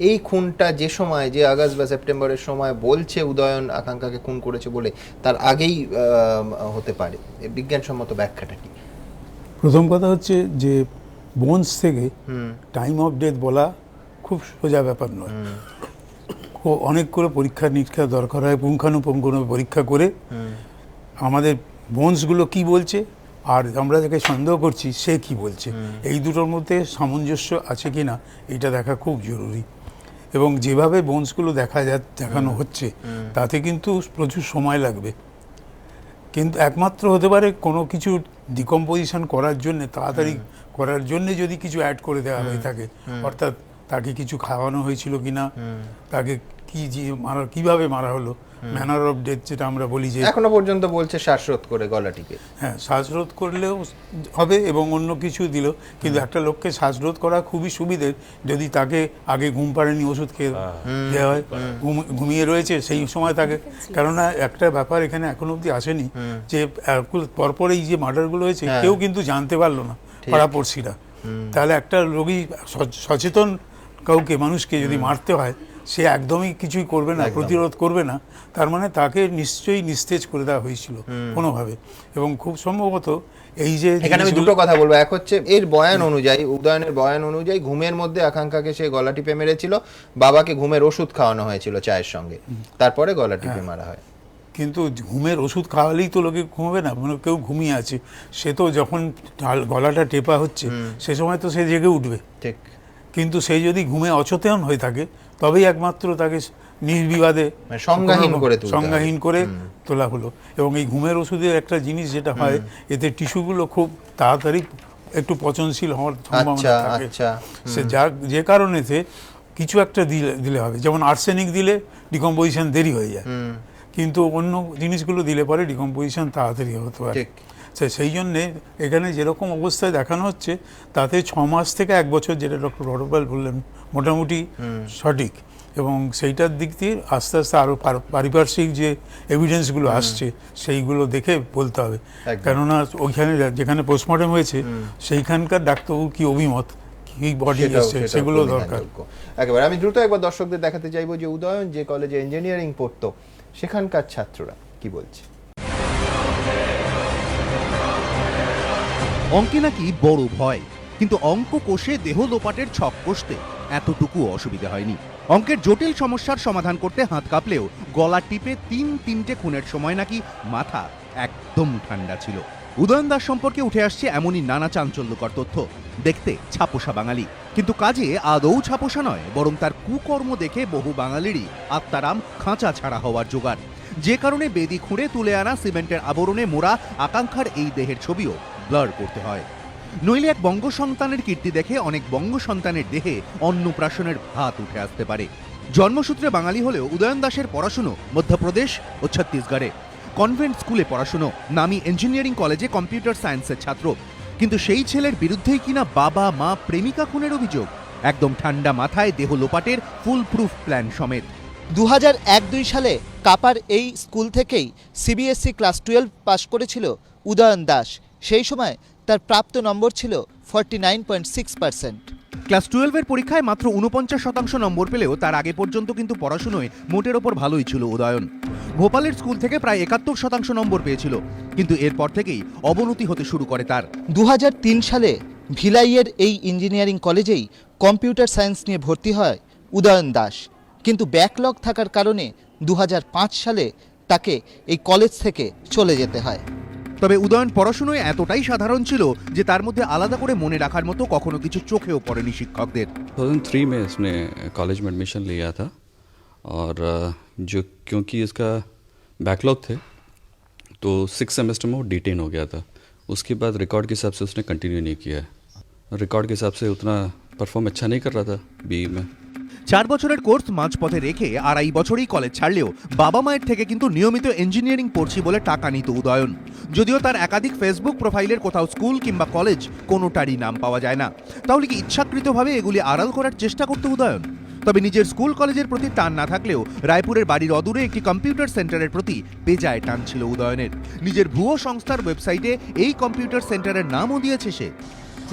এই খুনটা যে সময়, যে আগস্ট বা সেপ্টেম্বরের সময় বলছে উদয়ন আকাঙ্ক্ষাকে খুন করেছে বলে, তার আগেই হতে পারে? বিজ্ঞানসম্মত ব্যাখ্যাটা কি? প্রথম কথা হচ্ছে যে বোনস থেকে টাইম অফ ডেথ বলা খুব সোজা ব্যাপার নয়। অনেক করে পরীক্ষা নিরীক্ষা দরকার হয়, পুঙ্খানুপুঙ্খানু পরীক্ষা করে আমাদের বোনসগুলো কি বলছে আর আমরা যাকে সন্দেহ করছি সে কি বলছে, এই দুটোর মধ্যে সামঞ্জস্য আছে কি না এটা দেখা খুব জরুরি। এবং যেভাবে বোনসগুলো দেখানো হচ্ছে তাতে কিন্তু প্রচুর সময় লাগবে। কিন্তু একমাত্র হতে পারে কোনো কিছু ডিকম্পোজিশন করার জন্য, তাড়াতাড়ি করার জন্য যদি কিছু অ্যাড করে দেওয়া হয়ে থাকে, অর্থাৎ তাকে কিছু খাওয়ানো হয়েছিল কিনা, তাকে কি যে কিভাবে মারা হলো, ম্যানার অফ ডেথ যেটা আমরা বলি, যে এখনো পর্যন্ত বলছে শ্বাসরোধ করে গলা টিপে। হ্যাঁ, শ্বাসরোধ করলেও হবে এবং অন্য কিছু দিল, কিন্তু একটা লোককে শ্বাসরোধ করা খুবই সুবিধের যদি তাকে আগে ঘুম পাড়েনি ওষুধ খেয়ে দেওয়া হয়, ঘুমিয়ে রয়েছে সেই সময় তাকে। কেননা একটা ব্যাপার এখানে এখনো অবধি আসেনি যে পরপর এই যে মার্ডারগুলো হয়েছে কেউ কিন্তু জানতে পারলো না পাড়াপড়শিরা। তাহলে একটা রোগী সচেতন কাউকে, মানুষকে যদি মারতে হয়, সে একদমই কিছুই করবে না, প্রতিরোধ করবে না, তার মানে তাকে নিশ্চয়ই নিস্তেজ করে দেওয়া হয়েছিল কোনোভাবে। এবং খুব সম্ভবত এই যে এখানে আমি দুটো কথা বলবো, এক হচ্ছে এর বয়ান অনুযায়ী, উদয়নের বয়ান অনুযায়ী ঘুমের মধ্যে আকাঙ্ক্ষাকে সে গলা টিপে মেরেছিল, বাবাকে ঘুমের ওষুধ খাওয়ানো হয়েছিল চায়ের সঙ্গে, তারপরে গলা টিপে মারা হয়। কিন্তু ঘুমের ওষুধ খাওয়ালেই তো লোকে ঘুমাবে না, মানে কেউ ঘুমিয়ে আছে, সে তো যখন গলাটা টেপা হচ্ছে সে সময় তো সে জেগে উঠবে, ঠিক। কিন্তু সে যদি ঘুমে অচেতন হয়ে থাকে তবেই একমাত্র তাকে নির্বিবাদে সংজ্ঞাহীন করে তোলা হলো। এবং এই ঘুমের ওষুধের একটা জিনিস যেটা হয়, এতে টিস্যুগুলো খুব তাড়াতাড়ি একটু পচনশীল হওয়ার সম্ভাবনা থাকে, সে যে কারণেতে কিছু একটা দিলে হবে। যেমন আর্সেনিক দিলে ডিকম্পোজিশন দেরি হয়ে যায়, কিন্তু অন্য জিনিসগুলো দিলে পরে ডিকম্পোজিশন তাড়াতাড়ি হতে পারে। সেই জন্যে এখানে যেরকম অবস্থায় দেখানো হচ্ছে তাতে 6 মাস থেকে 1 বছর, যেটা ডক্টর বড়পাল বললেন, মোটামুটি সঠিক। এবং সেইটার দিক দিয়ে আস্তে আস্তে আরও পারিপার্শ্বিক যে এভিডেন্সগুলো আসছে সেইগুলো দেখে বলতে হবে। কেননা ওইখানে যেখানে পোস্টমর্টম হয়েছে সেইখানকার ডাক্তারবাবু কি অভিমত, কি বডি এসছে, সেগুলো দরকার। একেবারে আমি দ্রুত একবার দর্শকদের দেখাতে চাইবো যে উদয়ন যে কলেজে ইঞ্জিনিয়ারিং পড়তো সেখানকার ছাত্ররা কি বলছে। অঙ্কে নাকি বড় ভয়, কিন্তু অঙ্ক কোষে দেহ লোপাটের ছক কষতে এতটুকু অসুবিধা হয়নি। অঙ্কের জটিল সমস্যার সমাধান করতে হাত কাঁপলেও গলা টিপে 3-3টে খুনের সময় নাকি মাথা একদম ঠান্ডা ছিল। উদয়ন দাস সম্পর্কে উঠে আসছে এমনই নানা চাঞ্চল্যকর তথ্য। দেখতে ছাপোষা বাঙালি, কিন্তু কাজে আদৌ ছাপোষা নয়, বরং তার কুকর্ম দেখে বহু বাঙালিরই আত্মারাম খাঁচা ছাড়া হওয়ার জোগাড়। যে কারণে বেদি খুঁড়ে তুলে আনা সিমেন্টের আবরণে মোড়া আকাঙ্ক্ষার এই দেহের ছবিও ব্লার করতে হয়। নইলে এক বঙ্গ সন্তানের কীর্তি দেখে অনেক বঙ্গ সন্তানের দেহে অন্নপ্রাশনের ভাত উঠে আসতে পারে। জন্মসূত্রে বাঙালি হলেও উদয়ন দাসের পড়াশুনো মধ্যপ্রদেশ ও ছত্তিশগড়ে। কনভেন্ট স্কুলে পড়াশুনো, নামি ইঞ্জিনিয়ারিং কলেজে কম্পিউটার সায়েন্সের ছাত্র। কিন্তু সেই ছেলের বিরুদ্ধেই কিনা বাবা মা প্রেমিকা খুনের অভিযোগ, একদম ঠান্ডা মাথায় দেহ লোপাটের ফুল প্রুফ প্ল্যান সমেত। 2001-2 সালে কাপার এই স্কুল থেকেই সিবিএসই ক্লাস 12 পাশ করেছিল উদয়ন দাস। সেই সময় তার প্রাপ্ত নম্বর ছিল 49.6%। ক্লাস 12-এর পরীক্ষায় মাত্র 49% নম্বর পেলেও তার আগে পর্যন্ত কিন্তু পড়াশুনোয় মোটের ওপর ভালোই ছিল উদয়ন। ভোপালের স্কুল থেকে প্রায় 71% নম্বর পেয়েছিল, কিন্তু এরপর থেকেই অবনতি হতে শুরু করে তার। 2003 সালে ভিলাইয়ের এই ইঞ্জিনিয়ারিং কলেজেই কম্পিউটার সায়েন্স নিয়ে ভর্তি হয় উদয়ন দাস, কিন্তু ব্যাকলগ থাকার কারণে 2005 সালে তাকে এই কলেজ থেকে চলে যেতে হয়। তবে উদয়ন পড়াশুনোয় এতটাই সাধারণ ছিল যে তার মধ্যে আলাদা করে মনে রাখার মতো কখনো কিছু চোখেও পড়েনি শিক্ষকদের। 2003 में इसने कॉलेज में एडमिशन लिया था और जो क्योंकि इसका बैकलॉग थे तो 6 सेमेस्टर में वो डिटेन हो गया था। उसके बाद रिकॉर्ड के हिसाब से उसने कंटिन्यू नहीं किया है। रिकॉर्ड के हिसाब से उतना परफॉर्म अच्छा नहीं कर रहा था बीई में। 4 বছরের কোর্স মাঝপথে রেখে 2.5 বছরেই কলেজ ছাড়লেও বাবা মায়ের থেকে কিন্তু নিয়মিত ইঞ্জিনিয়ারিং পড়ছি বলে টাকা নিত উদয়ন। যদিও তার একাধিক ফেসবুক প্রোফাইলের কোথাও স্কুল কিংবা কলেজ কোনোটারই নাম পাওয়া যায় না। তাহলে কি ইচ্ছাকৃতভাবে এগুলি আড়াল করার চেষ্টা করত উদয়ন? তবে নিজের স্কুল কলেজের প্রতি টান না থাকলেও রায়পুরের বাড়ির অদূরে একটি কম্পিউটার সেন্টারের প্রতি বেজায় টান ছিল উদয়নের। নিজের ভুয়ো সংস্থার ওয়েবসাইটে এই কম্পিউটার সেন্টারের নামও দিয়েছে সে।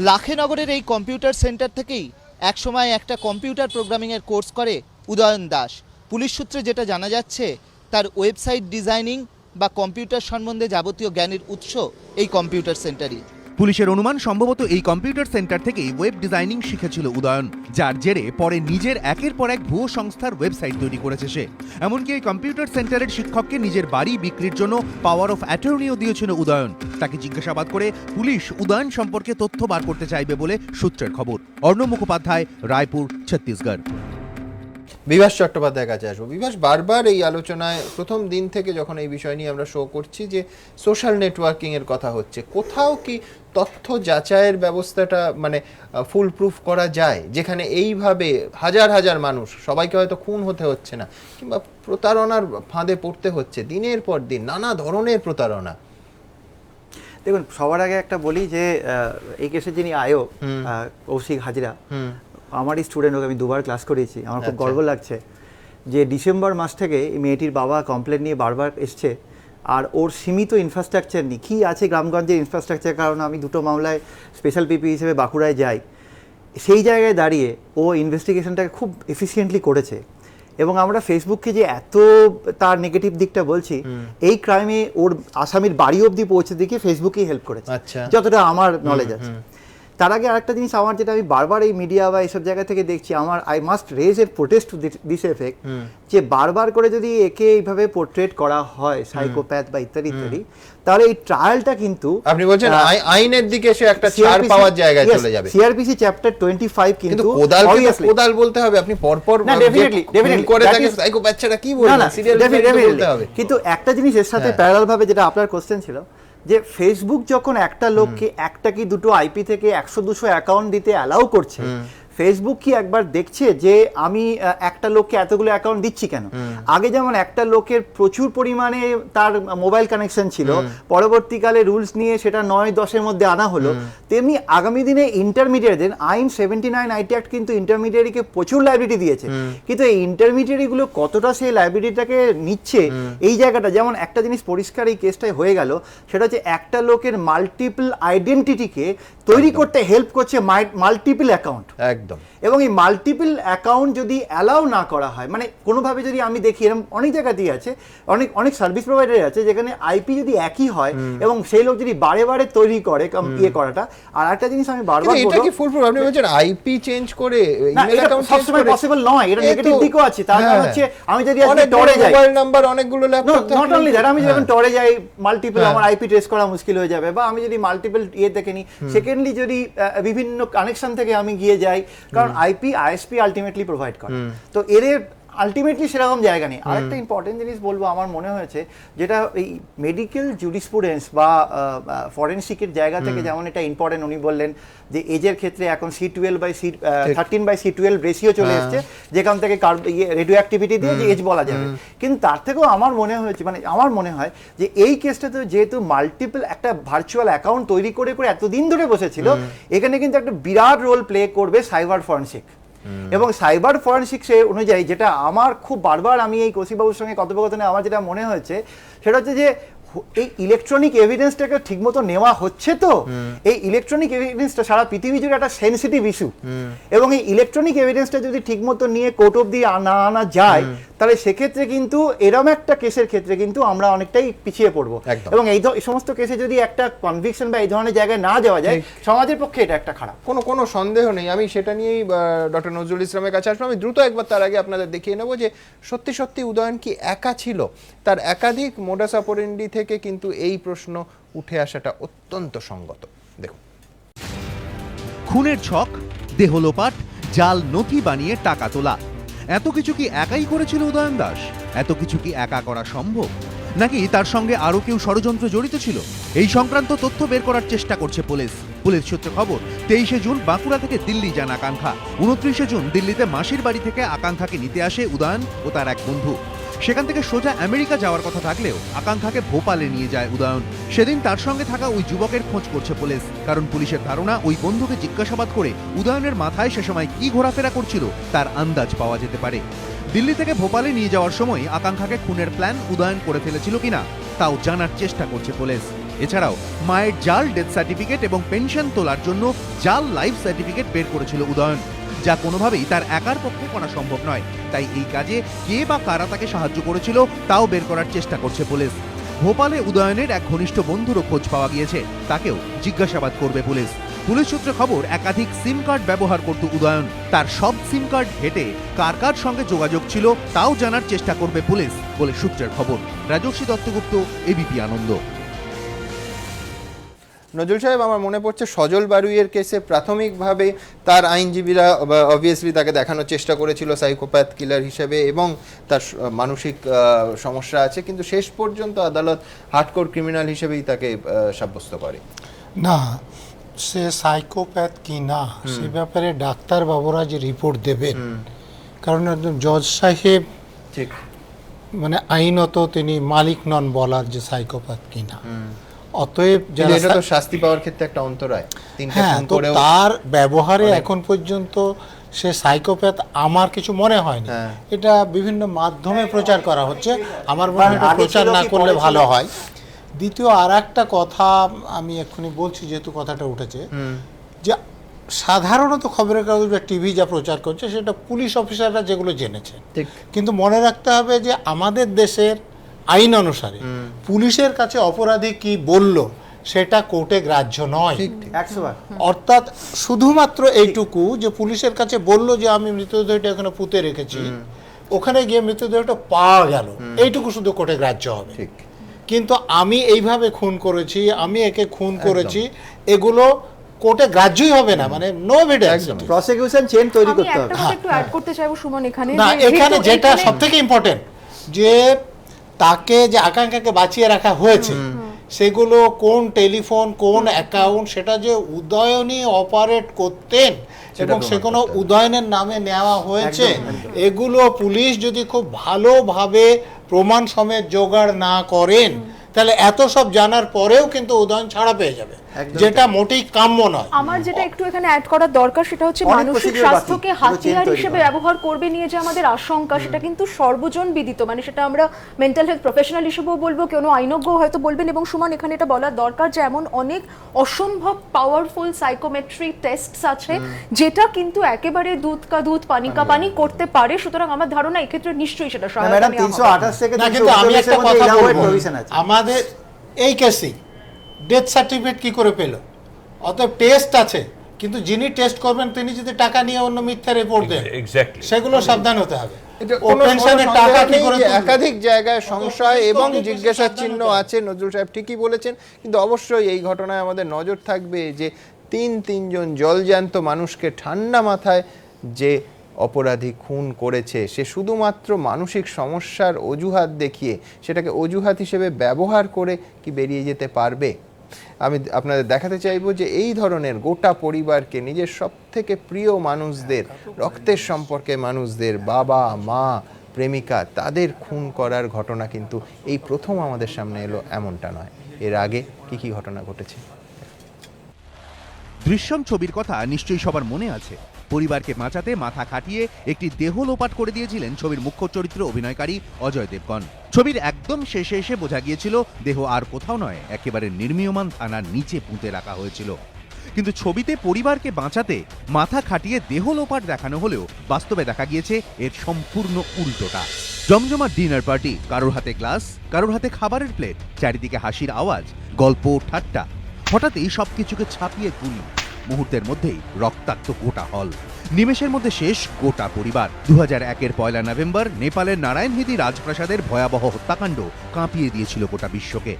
লাখেনগরের এই কম্পিউটার সেন্টার থেকেই একসময় একটা কম্পিউটার প্রোগ্রামিংয়ের কোর্স করে উদয়ন দাস। পুলিশ সূত্রে যেটা জানা যাচ্ছে, তার ওয়েবসাইট ডিজাইনিং বা কম্পিউটার সম্বন্ধে যাবতীয় জ্ঞানের উৎস এই কম্পিউটার সেন্টারই। পুলিশের অনুমান সম্ভবত এই কম্পিউটার সেন্টার থেকেই ওয়েব ডিজাইনিং শিখেছিল উদয়ন, যার জেরে পরে নিজের একের পর এক ভুয়ো সংস্থার ওয়েবসাইট তৈরি করেছে সে। এমনকি এই কম্পিউটার সেন্টারের শিক্ষককে নিজের বাড়ি বিক্রির জন্য পাওয়ার অফ অ্যাটর্নিও দিয়েছিল উদয়ন। তাকে জিজ্ঞাসাবাদ করে পুলিশ উদয়ন সম্পর্কে তথ্য বার করতে চাইবে বলে সূত্রের খবর। অর্ণব মুখোপাধ্যায়, রায়পুর, ছত্তিশগড়। বিভাস চট্টোপাধ্যায়ের কাছে আসবো। বিভাস, বারবার এই আলোচনায় প্রথম দিন থেকে যখন এই বিষয় নিয়ে আমরা শো করছি যে সোশ্যাল নেটওয়ার্কিং এর কথা হচ্ছে, কোথাও কি তথ্য যাচাইয়ের ব্যবস্থাটা মানে ফুল প্রুফ করা যায়, যেখানে এইভাবে হাজার হাজার মানুষ, সবাইকে হয়তো খুন হতে হচ্ছে না, কিংবা প্রতারণার ফাঁদে পড়তে হচ্ছে দিনের পর দিন, নানা ধরনের প্রতারণা? দেখুন, সবার আগে একটা বলি যে এই কেসের যিনি আয়ো কৌশিক হাজরা, আমারই স্টুডেন্ট, ওকে আমি 2 বার ক্লাস করিয়েছি। আমার খুব গর্ব লাগছে যে ডিসেম্বর মাস থেকে এই মেয়েটির বাবা কমপ্লেন নিয়ে বারবার এসছে, আর ওর সীমিত ইনফ্রাস্ট্রাকচার নেই। কী আছে গ্রামগঞ্জের ইনফ্রাস্ট্রাকচার, কারণ আমি 2টো মামলায় স্পেশাল পিপি হিসেবে বাঁকুড়ায় যাই, সেই জায়গায় দাঁড়িয়ে ও ইনভেস্টিগেশনটাকে খুব এফিসিয়েন্টলি করেছে। এবং আমরা ফেসবুককে যে এত তার নেগেটিভ দিকটা বলছি, এই ক্রাইমে ওর আসামির বাড়ি অবধি পৌঁছে দিকে ফেসবুকই হেল্প করেছে, যতটা আমার নলেজ আছে। তার আগে আরেকটা জিনিস আমার, যেটা আমি বারবার এই মিডিয়া বা এইসব জায়গা থেকে দেখছি, আমার আই মাস্ট রেজ এর প্রোটেস্ট দিস এফেক্ট, যে বারবার করে যদি একে এইভাবে পোর্ট্রেট করা হয় সাইকোপ্যাথ বা ইত্যাদি ইত্যাদি, তাহলে এই ট্রায়ালটা কিন্তু আপনি বলছেন আইনের দিকে সে একটা ছাড় পাওয়ার জায়গায় চলে যাবে। সিআরপিসি চ্যাপ্টার 25 কিন্তু কোদাল বলতে হবে, আপনি পরপর না ডেফিনেটলি করে থাকে সাইকোপ্যাথ ছাড়া কি বলবেন, সিরিয়াল বলতে হবে। কিন্তু একটা জিনিস এর সাথে প্যারালাল ভাবে, যেটা আপনার কোশ্চেন ছিল, যে ফেসবুক যখন একটা লোককে একটা কি দুটো আইপি থেকে 100-200 অ্যাকাউন্ট দিতে অ্যালাউ করছে, ফেসবুক কি একবার দেখছে যে আমি একটা লোককে এতগুলো অ্যাকাউন্ট দিচ্ছি কেন? আগে যেমন একটা লোকের প্রচুর পরিমাণে তার মোবাইল কানেকশন ছিল, পরবর্তীকালে রুলস নিয়ে সেটা 9-10-এর মধ্যে আনা হলো, তেমনি আগামী দিনে ইন্টারমিডিয়েটদের আইন 79 আইটি অ্যাক্ট কিন্তু ইন্টারমিডিয়েটকে প্রচুর লাইব্রেরি দিয়েছে, কিন্তু এই ইন্টারমিডিয়েটগুলো কতটা সেই লাইব্রেরিটাকে নিচ্ছে, এই জায়গাটা যেমন একটা জিনিস পরিষ্কার এই কেসটায় হয়ে গেল, সেটা হচ্ছে একটা লোকের মাল্টিপল আইডেন্টিটিকে তৈরি করতে হেল্প করছে মাল্টিপল অ্যাকাউন্ট। একদম। এবং এই মাল্টিপল অ্যাকাউন্ট যদি অ্যালাউ না করা হয়, মানে কোনোভাবে যদি আমি দেখি, এরকম অনেক জায়গাতেই আছে, অনেক সার্ভিস প্রোভাইডার আছে যেখানে আইপি যদি একই হয় এবং সেই লোক যদি বারে বারে তৈরি করে ইয়ে করাটা। আর একটা জিনিস আমি বারবার বলবো, এটা কি ফুল প্রুফ? আপনি বলছেন আইপি চেঞ্জ করে ইমেল অ্যাকাউন্ট চেঞ্জ করে পসিবল নয়, এটা নেগেটিভ দিকও আছে। তার কারণ হচ্ছে আমি যদি আজকে টরে যাই, মোবাইল নাম্বার অনেকগুলো ল্যাপটপ, নট অনলি দ্যাট, আমি যখন টরে যাই মাল্টিপল আমার আইপি ট্রেস করা মুশকিল হয়ে যাবে, বা আমি যদি মাল্টিপল ইয়ে দেখে নিই, সেকেন্ডলি যদি বিভিন্ন কানেকশন থেকে আমি গিয়ে যাই, কারণ আইপি আইএসপি আলটিমেটলি প্রোভাইড করে, তো এর আলটিমেটলি সেরকম জায়গা নেই। আরেকটা ইম্পর্টেন্ট জিনিস বলবো, আমার মনে হয়েছে, যেটা এই মেডিকেল জুরিসপ্রুডেন্স বা ফরেনসিকের জায়গা থেকে যেমন এটা ইম্পর্টেন্ট, উনি বললেন যে এজের ক্ষেত্রে এখন C12/C13/C12 রেশিও চলে এসছে, যেখান থেকে রেডিও অ্যাক্টিভিটি দিয়ে যে এজ বলা যাবে। কিন্তু তার থেকেও আমার মনে হয়েছে, মানে আমার মনে হয় যে এই কেসটাতে যেহেতু মাল্টিপল একটা ভার্চুয়াল অ্যাকাউন্ট তৈরি করে এতদিন ধরে বসেছিল, এখানে কিন্তু একটা বিরাট রোল প্লে করবে সাইবার ফরেনসিক। এবং সাইবার ফরেনসিক্স অনুযায়ী যেটা আমার খুব বারবার, আমি এই কৌশিকবাবুর সঙ্গে কথোপকথনে আমার যেটা মনে হয়েছে, সেটা হচ্ছে যে এই ইলেকট্রনিক এভিডেন্সটাকে ঠিকমতো নেওয়া হচ্ছে। তো এই ইলেকট্রনিক এভিডেন্সটা সারা পৃথিবী জুড়ে একটা সেনসিটিভ ইস্যু, এবং এই ইলেকট্রনিক এভিডেন্সটা যদি ঠিকমতো নিয়ে কোর্ট অবধি আনা যায়, তাহলে সেক্ষেত্রে কিন্তু এরকম একটা কেসের ক্ষেত্রে কিন্তু আমরা অনেকটাই পিছিয়ে পড়বো। এবং এই সমস্ত কেসে যদি একটা কনভিকশন বা এই ধরনের জায়গায় না যাওয়া যায়, সমাজের পক্ষে এটা একটা খারাপ। কোনো সন্দেহ নেই। আমি সেটা নিয়েই ডক্টর নজরুল ইসলামের কাছে আসবো। আমি দ্রুত একবার তার আগে আপনাদের দেখিয়ে নেবো যে সত্যি সত্যি উদয়ন কি একা ছিল? তার একাধিক মোডাস অপারেন্ডি থেকে কিন্তু এই প্রশ্ন উঠে আসাটা অত্যন্ত সঙ্গত। দেখুন, খুনের ছক, দেহ লোপাট, জাল নথি বানিয়ে টাকা তোলা, এত কিছু কি একাই করেছিল উদয়ন দাস? এত কিছু কি একা করা সম্ভব, নাকি তার সঙ্গে আরো কেউ ষড়যন্ত্র জড়িত ছিল? এই সংক্রান্ত তথ্য বের করার চেষ্টা করছে পুলিশ। সূত্রে খবর, 23শে জুন বাঁকুড়া থেকে দিল্লি যান আকাঙ্ক্ষা। 29শে জুন দিল্লিতে মাসির বাড়ি থেকে আকাঙ্ক্ষাকে নিতে আসে উদয়ন ও তার এক বন্ধু। সেখান থেকে সোজা আমেরিকা যাওয়ার কথা থাকলেও আকাঙ্ক্ষাকে ভোপালে নিয়ে যায় উদয়ন। সেদিন তার সঙ্গে থাকা ওই যুবকের খোঁজ করছে পুলিশ, কারণ পুলিশের ধারণা ওই বন্ধুকে জিজ্ঞাসাবাদ করে উদয়নের মাথায় সে সময় কি ঘোরাফেরা করছিল তার আন্দাজ পাওয়া যেতে পারে। দিল্লি থেকে ভোপালে নিয়ে যাওয়ার সময় আকাঙ্ক্ষাকে খুনের প্ল্যান উদয়ন করে ফেলেছিল কিনা তাও জানার চেষ্টা করছে পুলিশ। এছাড়াও মায়ের জাল ডেথ সার্টিফিকেট এবং পেনশন তোলার জন্য জাল লাইফ সার্টিফিকেট বের করেছিল উদয়ন, যা কোনোভাবেই তার একার পক্ষে করা সম্ভব নয়। তাই এই কাজে কে বা কারা তাকে সাহায্য করেছিল তাও বের করার চেষ্টা করছে পুলিশ। ভোপালে উদয়নের এক ঘনিষ্ঠ বন্ধুরও খোঁজ পাওয়া গিয়েছে, তাকেও জিজ্ঞাসাবাদ করবে পুলিশ। পুলিশ সূত্রে খবর, একাধিক সিম কার্ড ব্যবহার করত উদয়ন। তার সব সিম কার্ড ঘেটে কার কার সঙ্গে যোগাযোগ ছিল তাও জানার চেষ্টা করবে পুলিশ বলে সূত্রের খবর। রাজস্বী দত্তগুপ্ত, এবিপি আনন্দ। নজরুল সাহেব, আমার মনে পড়ছে সজল বারুইয়ের কেসে প্রাথমিকভাবে তার আইনজীবীরা অবভিয়াসলি তাকে দেখানোর চেষ্টা করেছিল সাইকোপ্যাথ কিলার হিসেবে এবং তার মানসিক সমস্যা আছে, কিন্তু শেষ পর্যন্ত আদালত হার্ডকোর ক্রিমিনাল হিসেবেই তাকে সাব্যস্ত করে। না, সে সাইকোপ্যাথ কি না সে ব্যাপারে ডাক্তার বাবুরা যে রিপোর্ট দেবেন, কারণ একজন জজ সাহেব ঠিক মানে আইনত তিনি মালিক নন বলার যে সাইকোপ্যাথ কি না। অতএব এটা তো শাস্তি পাওয়ার ক্ষেত্রে একটা অন্তরায়। হ্যাঁ, তো তার ব্যবহারে এখন পর্যন্ত সে সাইকোপ্যাথ আমার কিছু মনে হয়নি। এটা বিভিন্ন মাধ্যমে প্রচার করা হচ্ছে, আমার মনে হয় প্রচার না করলে ভালো হয়। দ্বিতীয় আর একটা কথা আমি এক্ষুনি বলছি, যেহেতু কথাটা উঠেছে, যে সাধারণত খবরের কাগজ বা টিভি যা প্রচার করছে সেটা পুলিশ অফিসাররা যেগুলো জেনেছে, কিন্তু মনে রাখতে হবে যে আমাদের দেশের আইন অনুসারে পুলিশের কাছে অপরাধী কি বলল সেটা কোর্টে গ্রাহ্য নয়। অর্থাৎ শুধুমাত্র এইটুকু যে পুলিশের কাছে বলল যে আমি মৃতদেহটা এখানে পুঁতে রেখেছি, ওখানে গিয়ে মৃতদেহটা পাওয়া গেল, এইটুকু শুধু কোর্টে গ্রাহ্য হবে। কিন্তু আমি এইভাবে খুন করেছি, আমি একে খুন করেছি, এগুলো কোর্টে গ্রাহ্যই হবে না, মানে নো এভিডেন্স। প্রসিকিউশন চেইন তৈরি করতে হবে। আমি একটু অ্যাড করতে চাইবো সুমন এখানে, না এখানে যেটা সবথেকে ইম্পর্টেন্ট যে তাকে যে আকাঙ্ক্ষাকে বাঁচিয়ে রাখা হয়েছে সেগুলো কোন টেলিফোন কোন অ্যাকাউন্ট সেটা যে উদয়নই অপারেট করতেন এবং সে কোনো উদয়নের নামে নেওয়া হয়েছে, এগুলো পুলিশ যদি খুব ভালোভাবে প্রমাণ সমেত জোগাড় না করেন তাহলে এত সব জানার পরেও কিন্তু উদয়ন ছাড়া পেয়ে যাবে, যেটা মোটেই কাম্য নয়। আমার যেটা একটু এখানে অ্যাড করার দরকার সেটা হচ্ছে মানসিক স্বাস্থ্যকে হাতিয়ার হিসেবে ব্যবহার করবে নিয়ে যে আমাদের আশঙ্কা, সেটা কিন্তু সর্বজন বিদিত। মানে সেটা আমরা মেন্টাল হেলথ প্রফেশনাল হিসেবেও বলবো, কোনো আইনজ্ঞ হয়তো বলবেন। এবং সুমন এখানে এটা বলার দরকার যে এমন অনেক অসম্ভব পাওয়ারফুল সাইকোমেট্রি টেস্টস আছে যেটা কিন্তু একেবারে দুধ কা দুধ পানি কা পানি করতে পারে। সুতরাং আমার ধারণা এই ক্ষেত্রে নিশ্চয়ই সেটা সহায়তা নেওয়া হবে। না, কিন্তু আমি একটা কথা বলবো, আমাদের এই কেসে ডেথ সার্টিফিকেট কি করে পেল? অতএব টেস্ট আছে, কিন্তু যিনি টেস্ট করবেন তিনি যদি টাকা নিয়ে অন্য মিথ্যা রিপোর্ট দেন, সেগুলো সাবধান হতে হবে। একাধিক জায়গায় সংশয় এবং জিজ্ঞাসার চিহ্ন আছে, নজরুল সাহেব ঠিকই বলেছেন। কিন্তু অবশ্যই এই ঘটনায় আমাদের নজর থাকবে যে তিনজন জলজ্যান্ত মানুষকে ঠান্ডা মাথায় যে অপরাধী খুন করেছে, সে শুধুমাত্র মানসিক সমস্যার অজুহাত দেখিয়ে সেটাকে অজুহাত হিসেবে ব্যবহার করে কি বেরিয়ে যেতে পারবে? আমি আপনাদের দেখাতে চাইবো যে এই ধরনের গোটা পরিবারকে, নিজের সবথেকে প্রিয় মানুষদের, রক্তের সম্পর্কে মানুষদের, বাবা মা প্রেমিকা, তাদের খুন করার ঘটনা কিন্তু এই প্রথম আমাদের সামনে এলো এমনটা নয়। এর আগে কি কি ঘটনা ঘটেছে? দৃশ্যম ছবির কথা নিশ্চয়ই সবার মনে আছে। পরিবারকে বাঁচাতে মাথা খাটিয়ে একটি দেহ লোপাট করে দিয়েছিলেন ছবির মুখ্য চরিত্রে অভিনয়কারী অজয় দেবগন। ছবির একদম শেষে এসে বোঝা গিয়েছিল দেহ আর কোথাও নয়, একেবারে নির্মীয়মান থানার নিচে পুঁতে রাখা হয়েছিল। কিন্তু ছবিতে পরিবারকে বাঁচাতে মাথা খাটিয়ে দেহ লোপাট দেখানো হলেও বাস্তবে দেখা গিয়েছে এর সম্পূর্ণ উল্টোটা। জমজমা ডিনার পার্টি, কারোর হাতে গ্লাস, কারোর হাতে খাবারের প্লেট, চারিদিকে হাসির আওয়াজ, গল্প ঠাট্টা। হঠাৎই সবকিছুকে ছাপিয়ে গুলি, মুহূর্তের মধ্যেই রক্তাক্ত গোটা হল, নিমেষের মধ্যে শেষ গোটা পরিবার। 2001-এর 1 নভেম্বর নেপালের নারায়ণহিদি রাজপ্রাসাদের ভয়াবহ হত্যাকাণ্ড কাঁপিয়ে দিয়েছিল গোটা বিশ্বকে।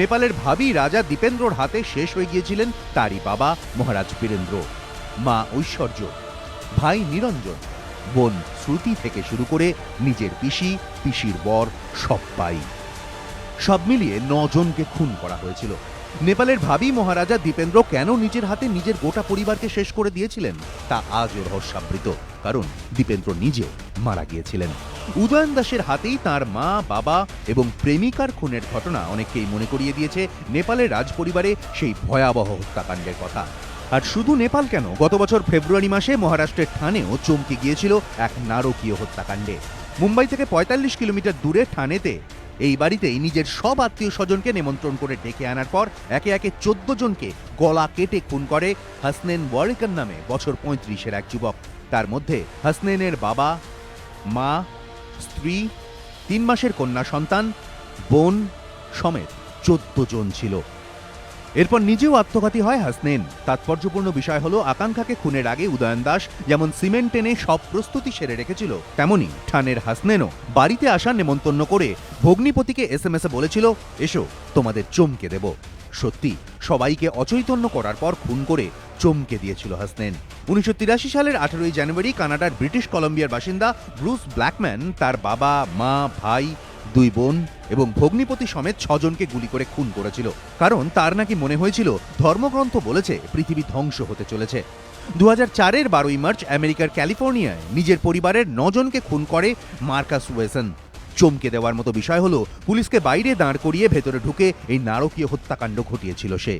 নেপালের ভাবি রাজা দীপেন্দ্রর হাতে শেষ হয়ে গিয়েছিলেন তারই বাবা মহারাজ বীরেন্দ্র, মা ঐশ্বর্য, ভাই নিরঞ্জন, বোন শ্রুতি থেকে শুরু করে নিজের পিসি, পিসির বর, সবাই। সব মিলিয়ে 9 জনকে খুন করা হয়েছিল। নেপালের ভাবি মহারাজা দীপেন্দ্র কেন নিজের হাতে নিজের গোটা পরিবারকে শেষ করে দিয়েছিলেন তা আজও রহস্যাবৃত, কারণ দীপেন্দ্র নিজেও মারা গিয়েছিলেন। উদয়ন দাসের হাতেই তার মা, বাবা এবং প্রেমিকার খুনের ঘটনা অনেককেই মনে করিয়ে দিয়েছে নেপালের রাজপরিবারে সেই ভয়াবহ হত্যাকাণ্ডের কথা। আর শুধু নেপাল কেন, গত বছর ফেব্রুয়ারি মাসে মহারাষ্ট্রের ঠানেও চমকে গিয়েছিল এক নারকীয় হত্যাকাণ্ডে। মুম্বাই থেকে 45 কিলোমিটার দূরে ঠানেতে এই বাড়িতেই নিজের সব আত্মীয় স্বজনকে নিমন্ত্রণ করে ডেকে আনার পর একে একে 14 জনকে গলা কেটে খুন করে হাসনেন ওয়ারিকার নামে বছর 35-এর এক যুবক। তার মধ্যে হাসনেনের বাবা, মা, স্ত্রী, 3 মাসের কন্যা সন্তান, বোন সমেত 14 জন ছিল। এরপর নিজেও আত্মঘাতী হয় হাসনেন। তাৎপর্যপূর্ণ বিষয় হলো আকাঙ্ক্ষাকে খুনের আগে উদয়ন দাস যেমন সিমেন্ট টেনে সব প্রস্তুতি সেরে রেখেছিল, তেমনি ঠানের হাসনেনও বাড়িতে আসা নেমন্তন্ন করে ভগ্নিপতিকে SMS বলেছিল, এসো তোমাদের চমকে দেব। সত্যি সবাইকে অচৈতন্য করার পর খুন করে চমকে দিয়েছিল হাসনেন। 1983 সালের 18 জানুয়ারি কানাডার ব্রিটিশ কলম্বিয়ার বাসিন্দা ব্রুস ব্ল্যাকম্যান তার বাবা, মা, ভাই, 2 বোন এবং ভগ্নিপতি সমেত 6 জনকে গুলি করে খুন করেছিল, কারণ তার নাকি মনে হয়েছিল ধর্মগ্রন্থ বলেছে পৃথিবী ধ্বংস হতে চলেছে। 2004-এর 12ই মার্চ আমেরিকার ক্যালিফোর্নিয়ায় নিজের পরিবারের 9 জনকে খুন করে মার্কাস ওয়েসন। চমকে দেওয়ার মতো বিষয় হলো পুলিশকে বাইরে দাঁড় করিয়ে ভেতরে ঢুকে এই নারকীয় হত্যাকাণ্ড ঘটিয়েছিল সে।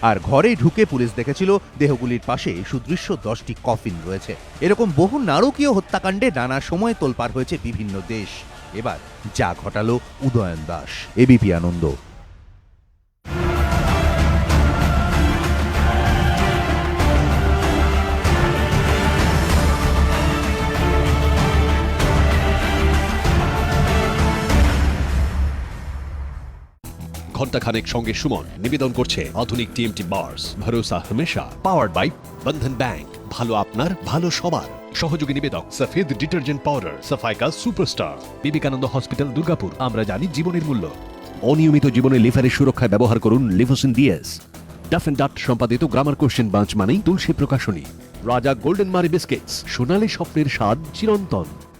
আর ঘরে ঢুকে পুলিশ দেখেছিল দেহগুলির পাশে সুদৃশ্য 10টি কফিন রয়েছে। এরকম বহু নারকীয় হত্যাকাণ্ডে নানা সময় তোলপাড় হয়েছে বিভিন্ন দেশ। এবার যা ঘটালো উদয়ন দাস। এবিপি আনন্দ। ঘণ্টাখানেক সঙ্গে সুমন নিবেদন করছে আধুনিক টিএমটি বার্স, ভরসা হমেশা, পাওয়ার্ড বাই বন্ধন ব্যাংক। ভালো আপনার, ভালো সবার। সহযোগী নিবেদক সফেদ ডিটারজেন্ট পাউডার, সাফাইকা সুপারস্টার, বিবেকানন্দ হসপিটাল, দুর্গাপুর। আমরা জানি জীবনের মূল্য। অনিয়মিত জীবনে লিভারের সুরক্ষায় ব্যবহার করুন লিভোসিন ডিএস। ডাফ এন্ড ডাট সম্পাদিত গ্রামার কোশ্চেন বাঞ্চ মানেই তুলসী প্রকাশনী। রাজা গোল্ডেন মারি বিস্কিটস, সোনালী স্বপ্নের স্বাদ চিরন্তন।